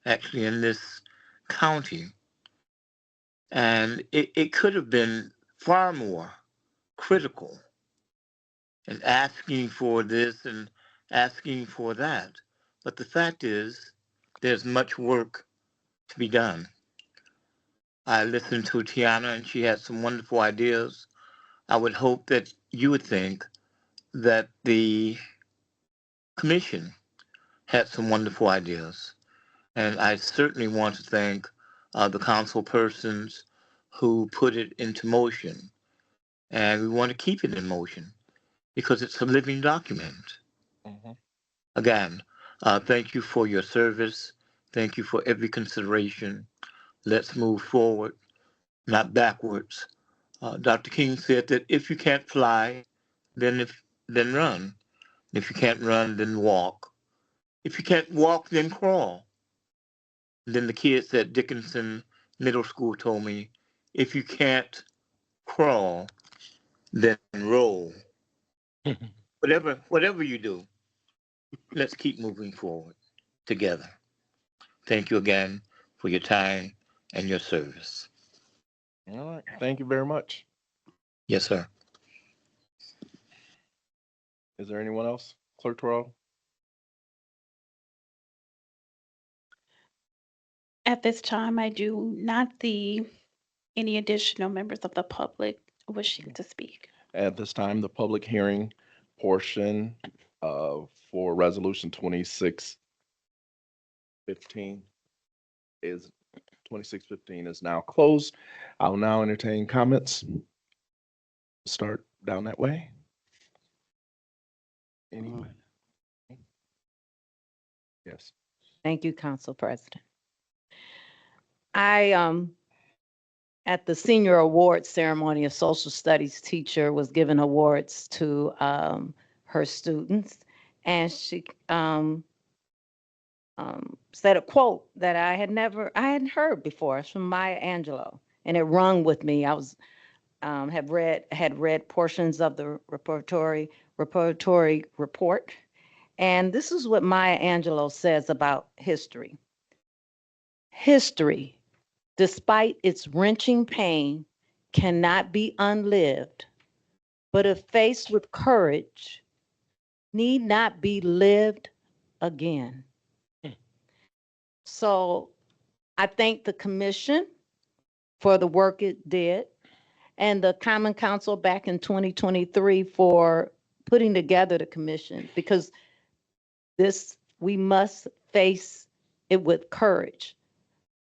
actually in this county. And it could have been far more critical in asking for this and asking for that. But the fact is, there's much work to be done. I listened to Tiana and she had some wonderful ideas. I would hope that you would think that the commission had some wonderful ideas. And I certainly want to thank the council persons who put it into motion. And we want to keep it in motion because it's a living document. Again, thank you for your service. Thank you for every consideration. Let's move forward, not backwards. Dr. King said that if you can't fly, then run. If you can't run, then walk. If you can't walk, then crawl. Then the kids at Dickinson Middle School told me, if you can't crawl, then roll. Whatever you do, let's keep moving forward together. Thank you again for your time and your service. All right. Thank you very much. Yes, sir. Is there anyone else? Clerk Terrell? At this time, I do not see any additional members of the public wishing to speak. At this time, the public hearing portion for Resolution 2615 is now closed. I will now entertain comments. Start down that way. Anyone? Yes. Thank you, Council President. I, at the senior awards ceremony, a social studies teacher was giving awards to her students, and she said a quote that I hadn't heard before. It's from Maya Angelou, and it rung with me. I was had read portions of the repertory report, and this is what Maya Angelou says about history. History, despite its wrenching pain, cannot be unlived, but if faced with courage, need not be lived again. So I thank the commission for the work it did, and the Common Council back in 2023 for putting together the commission, because we must face it with courage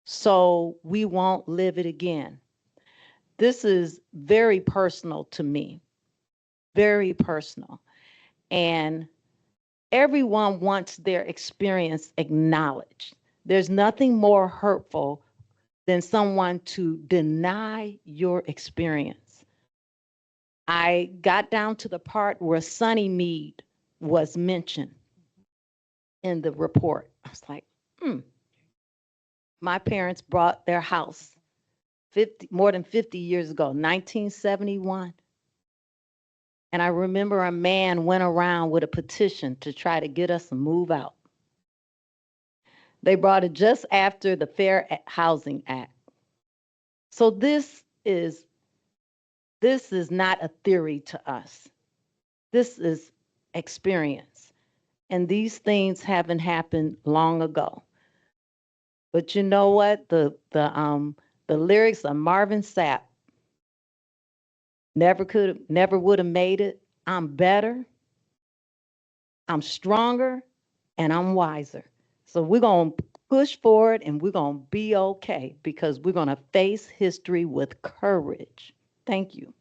so we won't live it again. This is very personal to me, very personal. And everyone wants their experience acknowledged. There's nothing more hurtful than someone to deny your experience. I got down to the part where Sunny Mead was mentioned in the report. I was like, my parents bought their house more than 50 years ago, 1971. And I remember a man went around with a petition to try to get us to move out. They brought it just after the Fair Housing Act. So this is not a theory to us. This is experience. And these things haven't happened long ago. But you know what? The lyrics of Marvin Sapp, never would have made it. I'm better, I'm stronger, and I'm wiser. So we're going to push forward and we're going to be okay because we're going to face history with courage. Thank you.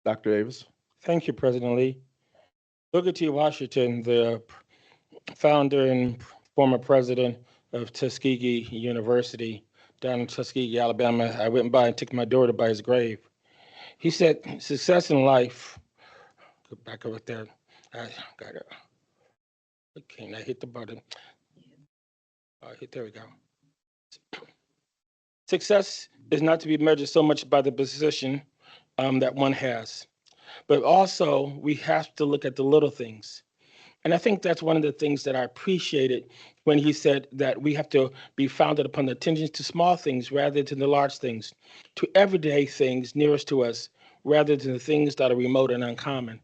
Dr. Davis. Thank you, President Lee. Booker T. Washington, the founder and former president of Tuskegee University down in Tuskegee, Alabama. I went by and took my daughter by his grave. He said, success in life, go back over there. I got it. Okay, I hit the button. There we go. Success is not to be measured so much by the position that one has, but also we have to look at the little things. And I think that's one of the things that I appreciated when he said that we have to be founded upon the attention to small things rather than the large things, to everyday things nearest to us rather than the things that are remote and uncommon.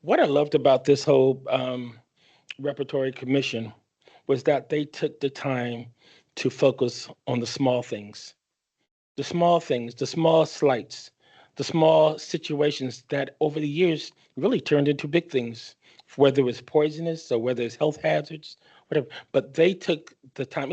What I loved about this whole repertory commission was that they took the time to focus on the small things, the small things, the small slights, the small situations that over the years really turned into big things, whether it's poisonous or whether it's health hazards, whatever. But they took the time.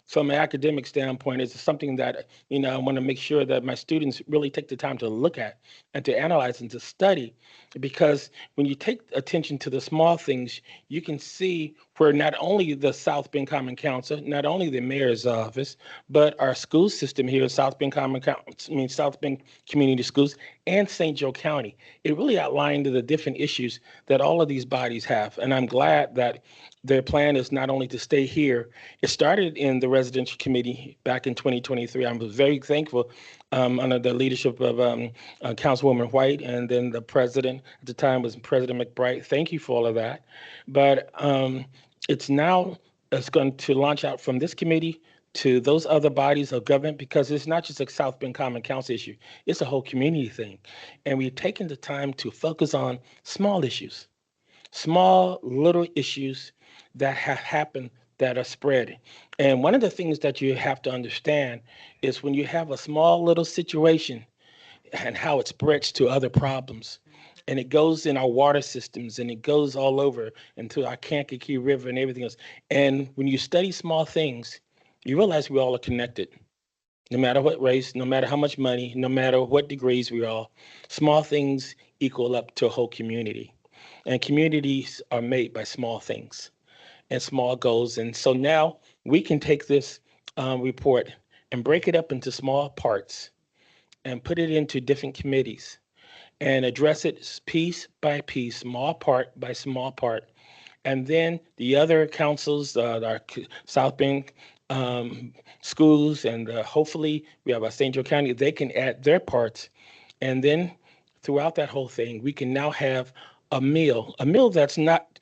From an academic standpoint, it's something that, I want to make sure that my students really take the time to look at and to analyze and to study. Because when you take attention to the small things, you can see where not only the South Bend Common Council, not only the mayor's office, but our school system here, South Bend South Bend Community Schools and St. Joe County, it really outlined the different issues that all of these bodies have. And I'm glad that their plan is not only to stay here. It started in the residential committee back in 2023. I was very thankful under the leadership of Councilwoman White, and then the president at the time was President McBride. Thank you for all of that. But it's going to launch out from this committee to those other bodies of government, because it's not just a South Bend Common Council issue, it's a whole community thing. And we've taken the time to focus on small issues, small little issues that have happened that are spreading. And one of the things that you have to understand is when you have a small little situation and how it spreads to other problems. And it goes in our water systems and it goes all over into our Kankakee River and everything else. And when you study small things, you realize we all are connected. No matter what race, no matter how much money, no matter what degrees we all, small things equal up to a whole community. And communities are made by small things and small goals. And so now we can take this report and break it up into small parts and put it into different committees and address it piece by piece, small part by small part. And then the other councils, our South Bend schools, and hopefully we have our St. Joe County, they can add their parts. And then throughout that whole thing, we can now have a meal that's not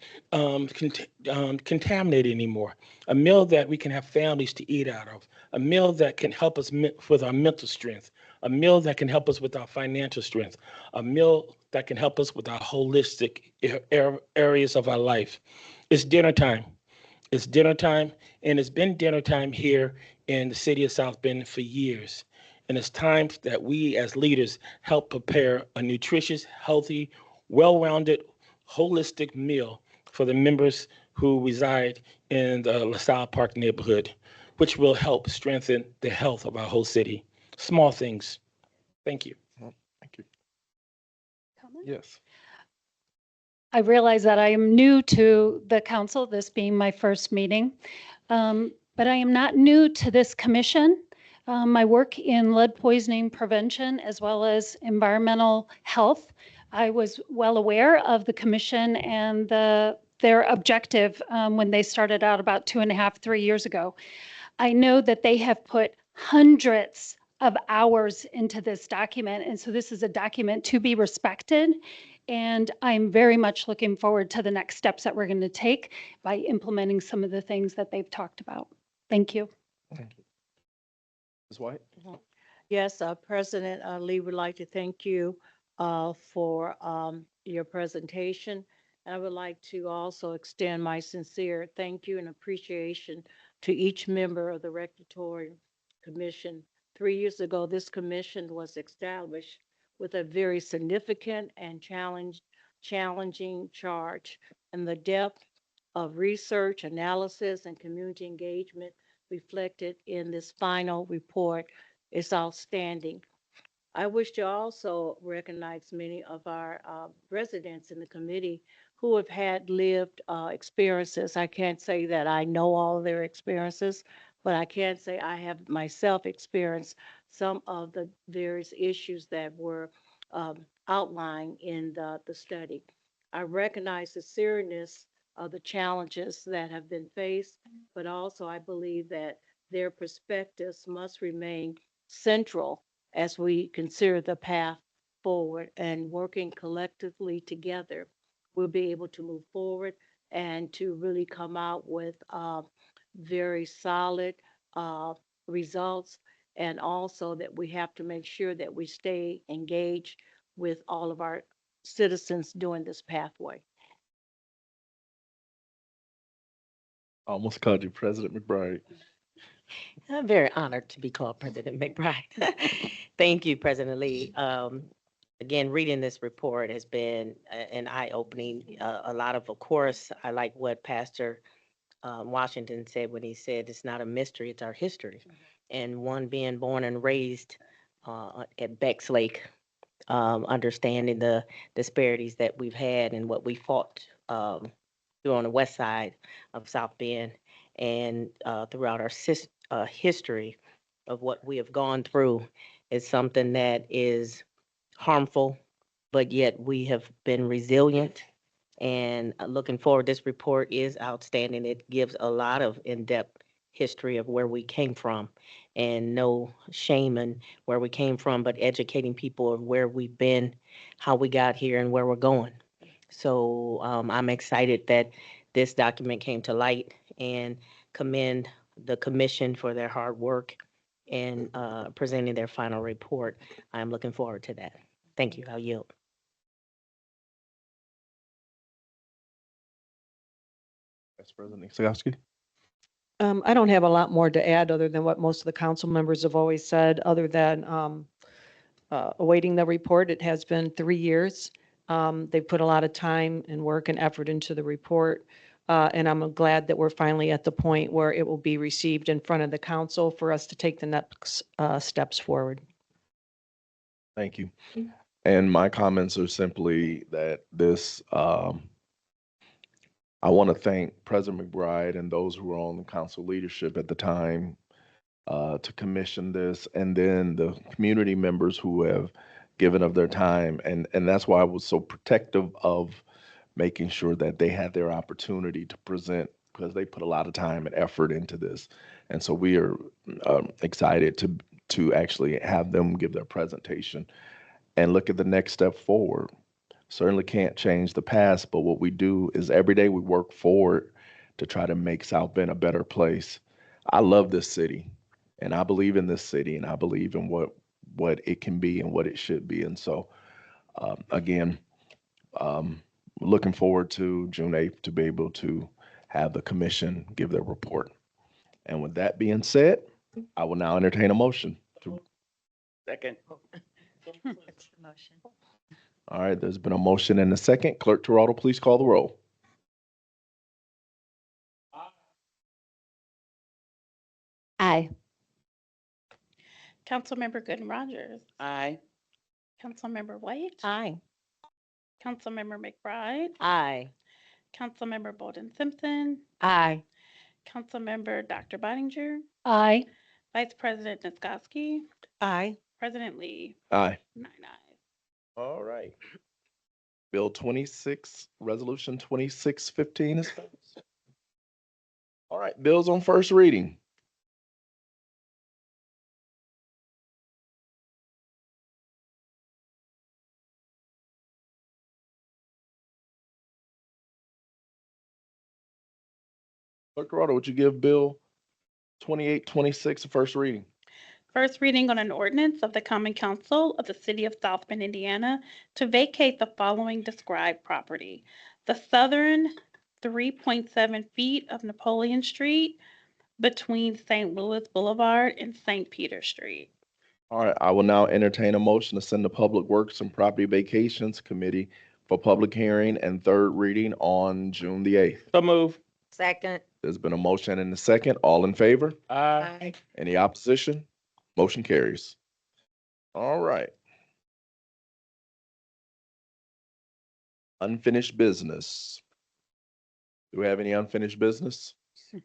contaminated anymore, a meal that we can have families to eat out of, a meal that can help us with our mental strength, a meal that can help us with our financial strength, a meal that can help us with our holistic areas of our life. It's dinner time. It's dinner time, and it's been dinner time here in the city of South Bend for years. And it's time that we as leaders help prepare a nutritious, healthy, well-rounded, holistic meal for the members who reside in the LaSalle Park neighborhood, which will help strengthen the health of our whole city. Small things. Thank you. Thank you. Comment? Yes. I realize that I am new to the council, this being my first meeting, but I am not new to this commission. I work in lead poisoning prevention as well as environmental health. I was well aware of the commission and their objective when they started out about 2.5, 3 years ago. I know that they have put hundreds of hours into this document, and so this is a document to be respected. And I'm very much looking forward to the next steps that we're going to take by implementing some of the things that they've talked about. Thank you. Thank you. Ms. White? Yes, President Lee would like to thank you for your presentation. And I would like to also extend my sincere thank you and appreciation to each member of the Regulatory Commission. 3 years ago, this commission was established with a very significant and challenging charge. And the depth of research, analysis, and community engagement reflected in this final report is outstanding. I wish to also recognize many of our residents in the committee who have had lived experiences. I can't say that I know all of their experiences, but I can say I have myself experienced some of the various issues that were outlined in the study. I recognize the seriousness of the challenges that have been faced, but also I believe that their perspectives must remain central as we consider the path forward, and working collectively together, we'll be able to move forward and to really come out with very solid results. And also that we have to make sure that we stay engaged with all of our citizens during this pathway. I almost called you President McBride. I'm very honored to be called President McBride. Thank you, President Lee. Again, reading this report has been an eye-opening. A lot of course, I like what Pastor Washington said when he said, it's not a mystery, it's our history. And one being born and raised at Becks Lake, understanding the disparities that we've had and what we fought through on the west side of South Bend, and throughout our history of what we have gone through is something that is harmful, but yet we have been resilient. And looking forward, this report is outstanding. It gives a lot of in-depth history of where we came from, and no shame in where we came from, but educating people of where we've been, how we got here, and where we're going. So I'm excited that this document came to light, and commend the commission for their hard work in presenting their final report. I'm looking forward to that. Thank you. I'll yield. Vice President Nikolowski? I don't have a lot more to add other than what most of the council members have always said, other than awaiting the report. It has been 3 years. They put a lot of time and work and effort into the report. And I'm glad that we're finally at the point where it will be received in front of the council for us to take the next steps forward. Thank you. And my comments are simply that this, I want to thank President McBride and those who were on the council leadership at the time to commission this, and then the community members who have given of their time. And that's why I was so protective of making sure that they had their opportunity to present, because they put a lot of time and effort into this. And so we are excited to actually have them give their presentation and look at the next step forward. Certainly can't change the past, but what we do is every day we work forward to try to make South Bend a better place. I love this city, and I believe in this city, and I believe in what it can be and what it should be. And so, again, looking forward to June 8th to be able to have the commission give their report. And with that being said, I will now entertain a motion. Second. All right, there's been a motion and a second. Clerk Toronto, please call the roll. Aye. Councilmember Gooden Rogers, Aye. Councilmember White, Aye. Councilmember McBride, Aye. Councilmember Bolden Simpson, Aye. Councilmember Dr. Boninger, Aye. Vice President Niskoski, Aye. President Lee, Aye. 9 ayes. All right. Bill 26, Resolution 2615 is passed. All right, bills on first reading. Clerk Toronto, would you give Bill 2826 a first reading? First reading on an ordinance of the Common Council of the City of South Bend, Indiana, to vacate the following described property: the southern 3.7 feet of Napoleon Street between St. Louis Boulevard and St. Peter Street. All right, I will now entertain a motion to send the Public Works and Property Vacations Committee for public hearing and third reading on June the 8th. So move. Second. There's been a motion and a second. All in favor? Aye. Any opposition? Motion carries. All right. Unfinished business. Do we have any unfinished business? We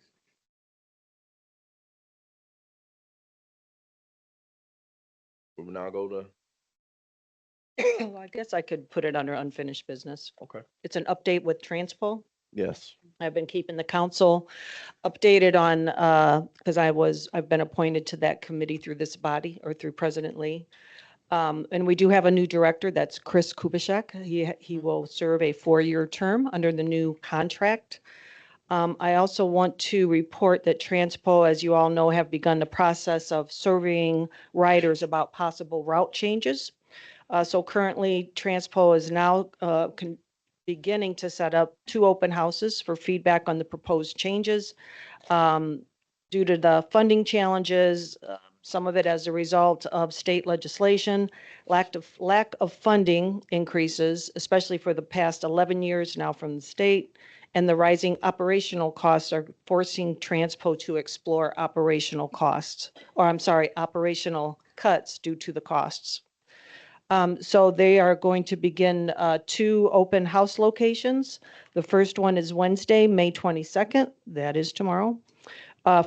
will now go to, Well, I guess I could put it under unfinished business. okay, It's an update with Transpo. yes. I've been keeping the council updated on, because I've been appointed to that committee through this body or through President Lee. And we do have a new director, that's Chris Kubishek. He will serve a 4-year term under the new contract. I also want to report that Transpo, as you all know, have begun the process of surveying riders about possible route changes. So currently, Transpo is now beginning to set up 2 open houses for feedback on the proposed changes. Due to the funding challenges, some of it as a result of state legislation, lack of funding increases, especially for the past 11 years now from the state, and the rising operational costs are forcing Transpo to explore operational cuts due to the costs. So they are going to begin 2 open house locations. The first one is Wednesday, May 22nd. That is tomorrow.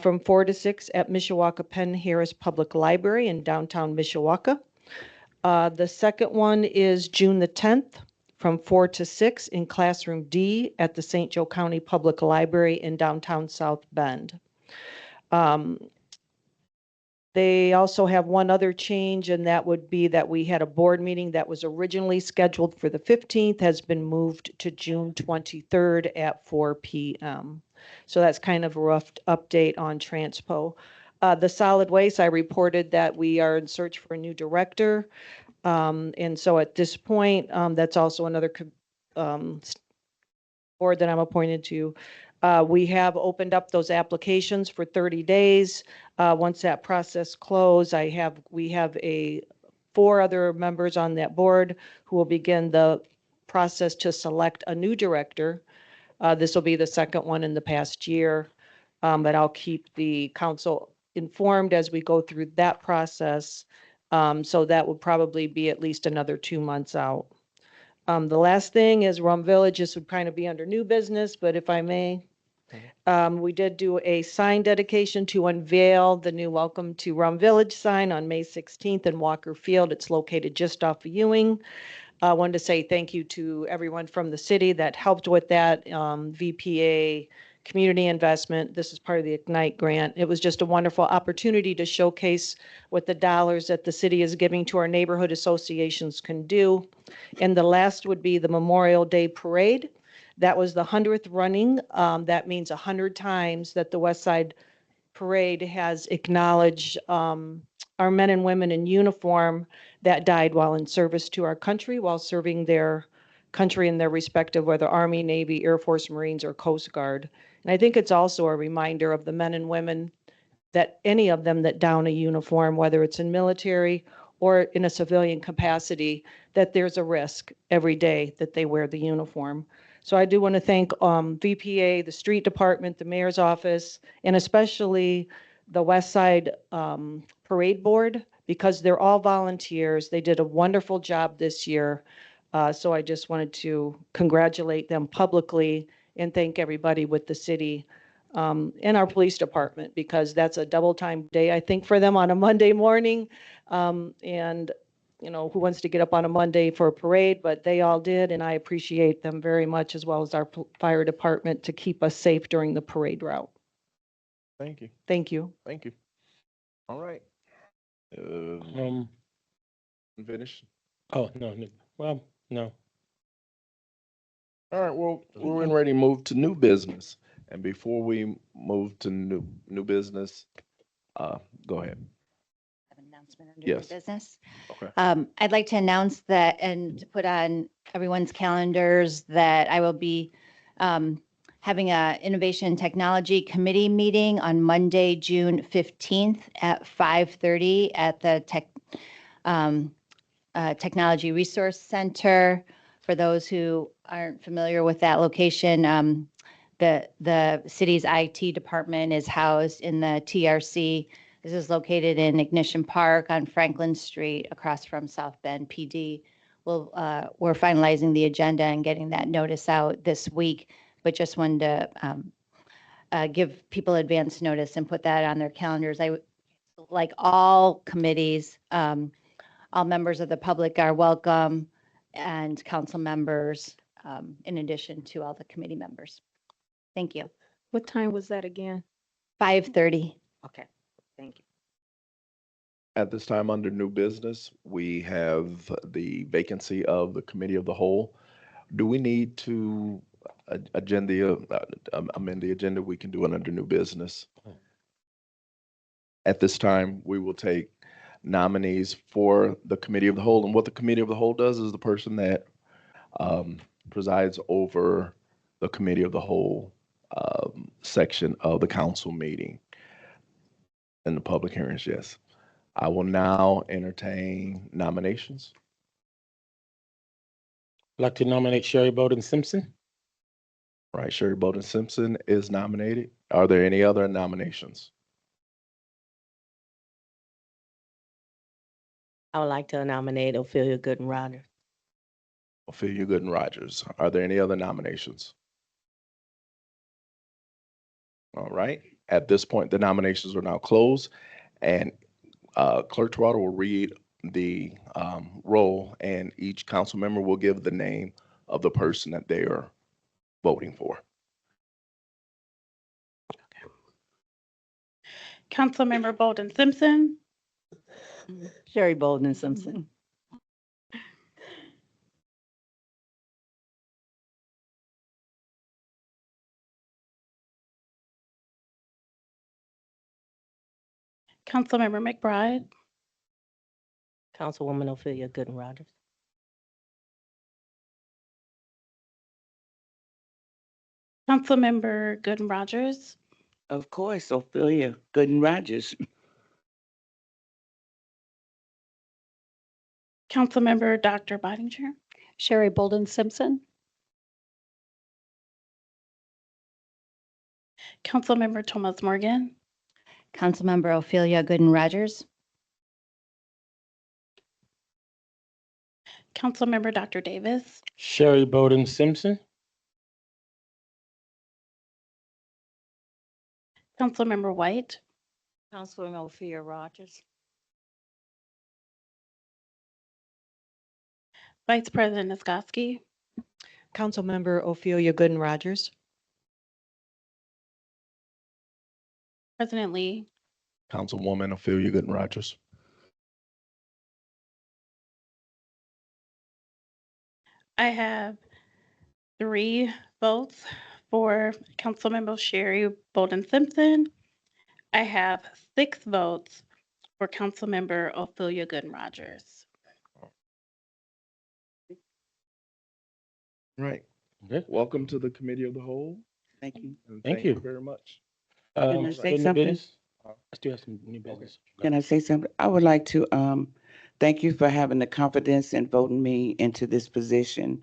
From 4 to 6 at Mishawaka Penn Harris Public Library in downtown Mishawaka. The second one is June the 10th from 4 to 6 in Classroom D at the St. Joe County Public Library in downtown South Bend. They also have one other change, and that would be that we had a board meeting that was originally scheduled for the 15th, has been moved to June 23rd at 4 p.m. So that's kind of a rough update on Transpo. The solid waste, I reported that we are in search for a new director. And so at this point, that's also another board that I'm appointed to. We have opened up those applications for 30 days. Once that process closes, we have 4 other members on that board who will begin the process to select a new director. This will be the second one in the past year, but I'll keep the council informed as we go through that process. So that will probably be at least another 2 months out. The last thing is Rum Village. This would kind of be under new business, but if I may, we did do a sign dedication to unveil the new Welcome to Rum Village sign on May 16th in Walker Field. It's located just off of Ewing. I wanted to say thank you to everyone from the city that helped with that, VPA, community investment. This is part of the Ignite grant. It was just a wonderful opportunity to showcase what the dollars that the city is giving to our neighborhood associations can do. And the last would be the Memorial Day Parade. That was the 100th running. That means 100 times that the West Side Parade has acknowledged our men and women in uniform that died while in service to our country, while serving their country in their respective, whether Army, Navy, Air Force, Marines, or Coast Guard. And I think it's also a reminder of the men and women that any of them that don a uniform, whether it's in military or in a civilian capacity, that there's a risk every day that they wear the uniform. So I do want to thank VPA, the street department, the mayor's office, and especially the West Side Parade Board, because they're all volunteers. They did a wonderful job this year. So I just wanted to congratulate them publicly and thank everybody with the city and our police department, because that's a double time day, I think, for them on a Monday morning. And you know, who wants to get up on a Monday for a parade, but they all did, and I appreciate them very much, as well as our fire department, to keep us safe during the parade route. Thank you. Thank you. Thank you. All right. Finish. Oh, no, no, well, no. All right, well, we're getting ready to move to new business. And before we move to new business, go ahead. Announcement under Yes. business. Okay. I'd like to announce that and to put on everyone's calendars that I will be having a Innovation and Technology Committee meeting on Monday, June 15th at 5:30 at the Technology Resource Center. For those who aren't familiar with that location, the city's IT department is housed in the TRC. This is located in Ignition Park on Franklin Street across from South Bend PD. We're finalizing the agenda and getting that notice out this week, but just wanted to give people advance notice and put that on their calendars. Like all committees, all members of the public are welcome, and council members, in addition to all the committee members. Thank you. What time was that again? 5:30. Okay, thank you. At this time, under new business, we have the vacancy of the Committee of the Whole. Do we need to amend the agenda? We can do it under new business. At this time, we will take nominees for the Committee of the Whole. And what the Committee of the Whole does is the person that presides over the Committee of the Whole section of the council meeting and the public hearings, yes. I will now entertain nominations. I'd like to nominate Sherry Bowden Simpson. All right, Sherry Bowden Simpson is nominated. Are there any other nominations? I would like to nominate Ophelia Gooden Rogers. Ophelia Gooden Rogers. Are there any other nominations? All right. At this point, the nominations are now closed, and Clerk Toronto will read the roll, and each council member will give the name of the person that they are voting for. Councilmember Bolden Simpson, Sherry Bolden Simpson. Councilmember McBride, Councilwoman Ophelia Gooden Rogers. Councilmember Gooden Rogers, Of course, Ophelia Gooden Rogers. Councilmember Dr. Bottinger, Sherry Bolden Simpson, Councilmember Thomas Morgan, Councilmember Ophelia Gooden Rogers, Councilmember Dr. Davis, Sherry Bowden Simpson. Councilmember White, Councilwoman Ophelia Rogers. Vice President Niskoski, Councilmember Ophelia Gooden Rogers. President Lee, Councilwoman Ophelia Gooden Rogers. I have 3 votes for Councilmember Sherry Bolden Simpson. I have 6 votes for Councilmember Ophelia Gooden Rogers. Right. Okay. Welcome to the Committee of the Whole. Thank you. And Thank you. very much. Can I All say right, new something? business? I still have some new business. Can I say something? I would like to thank you for having the confidence in voting me into this position,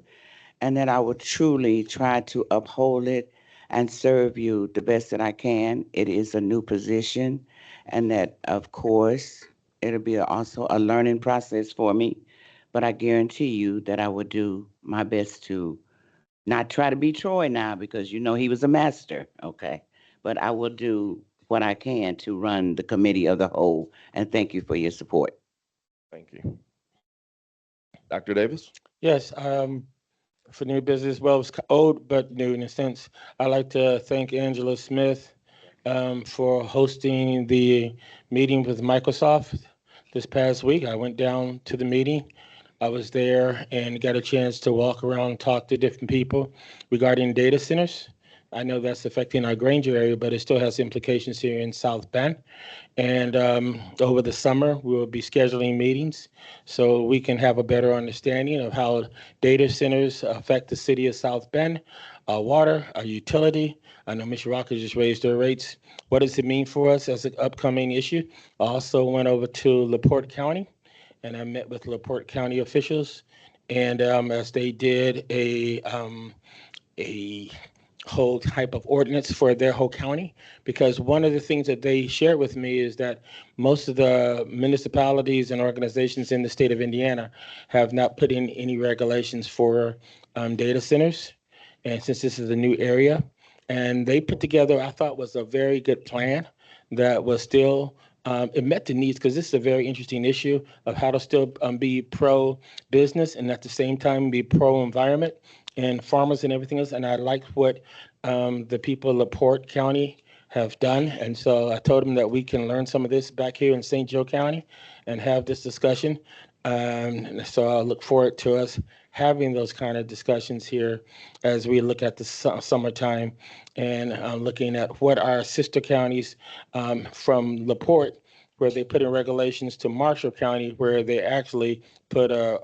and that I will truly try to uphold it and serve you the best that I can. It is a new position, and that, of course, it'll be also a learning process for me. But I guarantee you that I will do my best to not try to be Troy now, because you know he was a master, okay? But I will do what I can to run the committee of the whole, and thank you for your support. Thank you. Dr. Davis? Yes, for new business, well, it's old but new in a sense. I'd like to thank Angela Smith for hosting the meeting with Microsoft this past week. I went down to the meeting. I was there and got a chance to walk around and talk to different people regarding data centers. I know that's affecting our Granger area, but it still has implications here in South Bend. And over the summer, we will be scheduling meetings so we can have a better understanding of how data centers affect the city of South Bend, our water, our utility. I know Mishawaka just raised their rates. What does it mean for us as an upcoming issue? I also went over to LaPorte County, and I met with LaPorte County officials. And as they did a whole type of ordinance for their whole county, because one of the things that they shared with me is that most of the municipalities and organizations in the state of Indiana have not put in any regulations for data centers. And since this is a new area, and they put together, I thought was a very good plan that was still, it met the needs, because this is a very interesting issue of how to still be pro-business and at the same time be pro-environment and farmers and everything else. And I like what the people of LaPorte County have done. And so I told them that we can learn some of this back here in St. Joe County and have this discussion. So I look forward to us having those kind of discussions here as we look at the summertime and looking at what our sister counties from LaPorte, where they put in regulations, to Marshall County, where they actually put a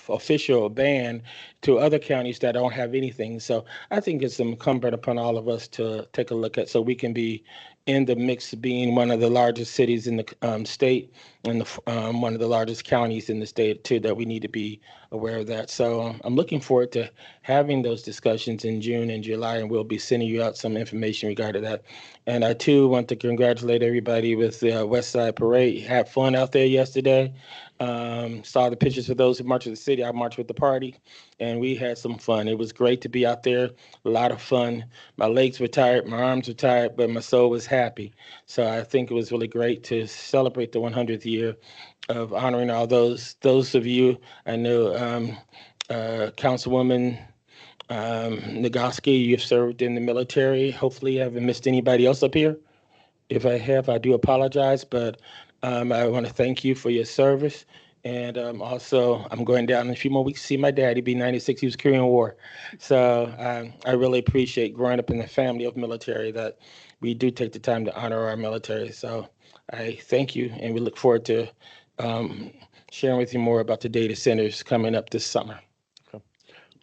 official ban to other counties that don't have anything. So I think it's incumbent upon all of us to take a look at, so we can be in the mix, being one of the largest cities in the state and one of the largest counties in the state too, that we need to be aware of that. So I'm looking forward to having those discussions in June and July, and we'll be sending you out some information regarding that. And I too want to congratulate everybody with the West Side Parade. Had fun out there yesterday. Saw the pictures of those who marched with the city. I marched with the party, and we had some fun. It was great to be out there, a lot of fun. My legs were tired, my arms were tired, but my soul was happy. So I think it was really great to celebrate the 100th year of honoring all those of you. I know Councilwoman Nagoski, you've served in the military. Hopefully you haven't missed anybody else up here. If I have, I do apologize, but I want to thank you for your service. And also, I'm going down in a few more weeks to see my dad. He'll be 96. He was Korean War. So I really appreciate growing up in the family of military, that we do take the time to honor our military. So I thank you, and we look forward to sharing with you more about the data centers coming up this summer. Okay.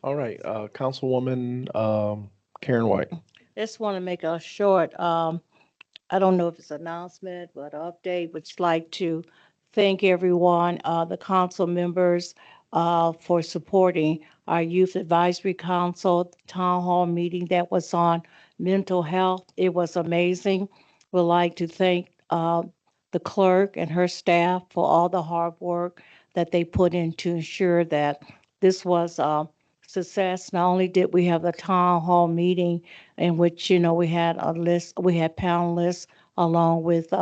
All right, Councilwoman Karen White. Just want to make a short, I don't know if it's an announcement, but an update. Would just like to thank everyone, the council members, for supporting our Youth Advisory Council Town Hall meeting that was on mental health. It was amazing. Would like to thank the clerk and her staff for all the hard work that they put in to ensure that this was a success. Not only did we have the town hall meeting in which, you know, we had a list, we had panelists along with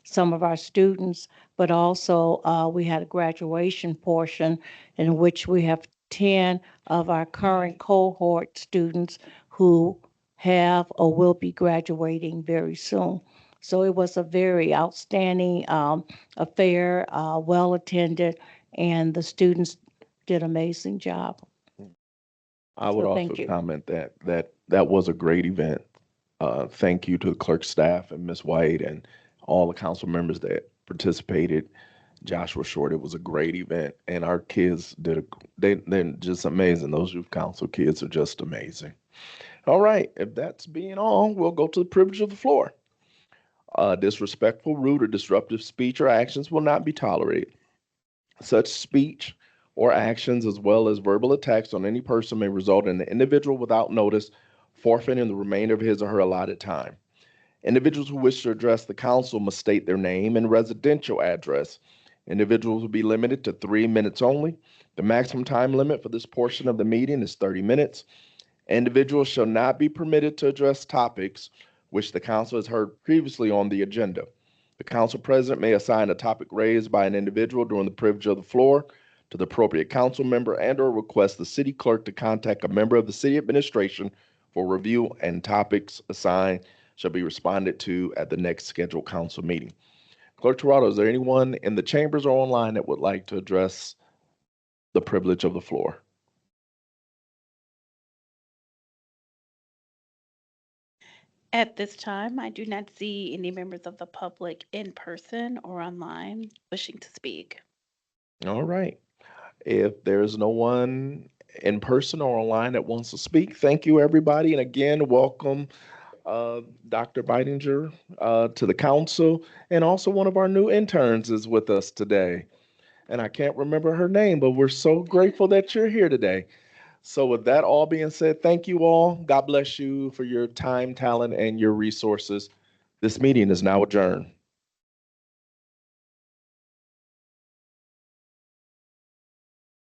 some of our students, but also we had a graduation portion in which we have 10 of our current cohort students who have or will be graduating very soon. So it was a very outstanding affair, well attended, and the students did an amazing job. I would So also thank you. comment that was a great event. Thank you to the clerk staff and Ms. White and all the council members that participated. Joshua Short. It was a great event, and our kids they're just amazing. Those youth council kids are just amazing. All right, if that's being all, we'll go to the privilege of the floor. Disrespectful, rude, or disruptive speech or actions will not be tolerated. Such speech or actions, as well as verbal attacks on any person, may result in the individual without notice forfeiting the remainder of his or her allotted time. Individuals who wish to address the council must state their name and residential address. Individuals will be limited to 3 minutes only. The maximum time limit for this portion of the meeting is 30 minutes. Individuals shall not be permitted to address topics which the council has heard previously on the agenda. The council president may assign a topic raised by an individual during the privilege of the floor to the appropriate council member and/or request the city clerk to contact a member of the city administration for review, and topics assigned shall be responded to at the next scheduled council meeting. Clerk Tirado, is there anyone in the chambers or online that would like to address the privilege of the floor? At this time, I do not see any members of the public in person or online wishing to speak. All right. If there's no one in person or online that wants to speak, thank you, everybody. And again, welcome Dr. Beidinger to the council. And also one of our new interns is with us today. And I can't remember her name, but we're so grateful that you're here today. So with that all being said, thank you all. God bless you for your time, talent, and your resources. This meeting is now adjourned.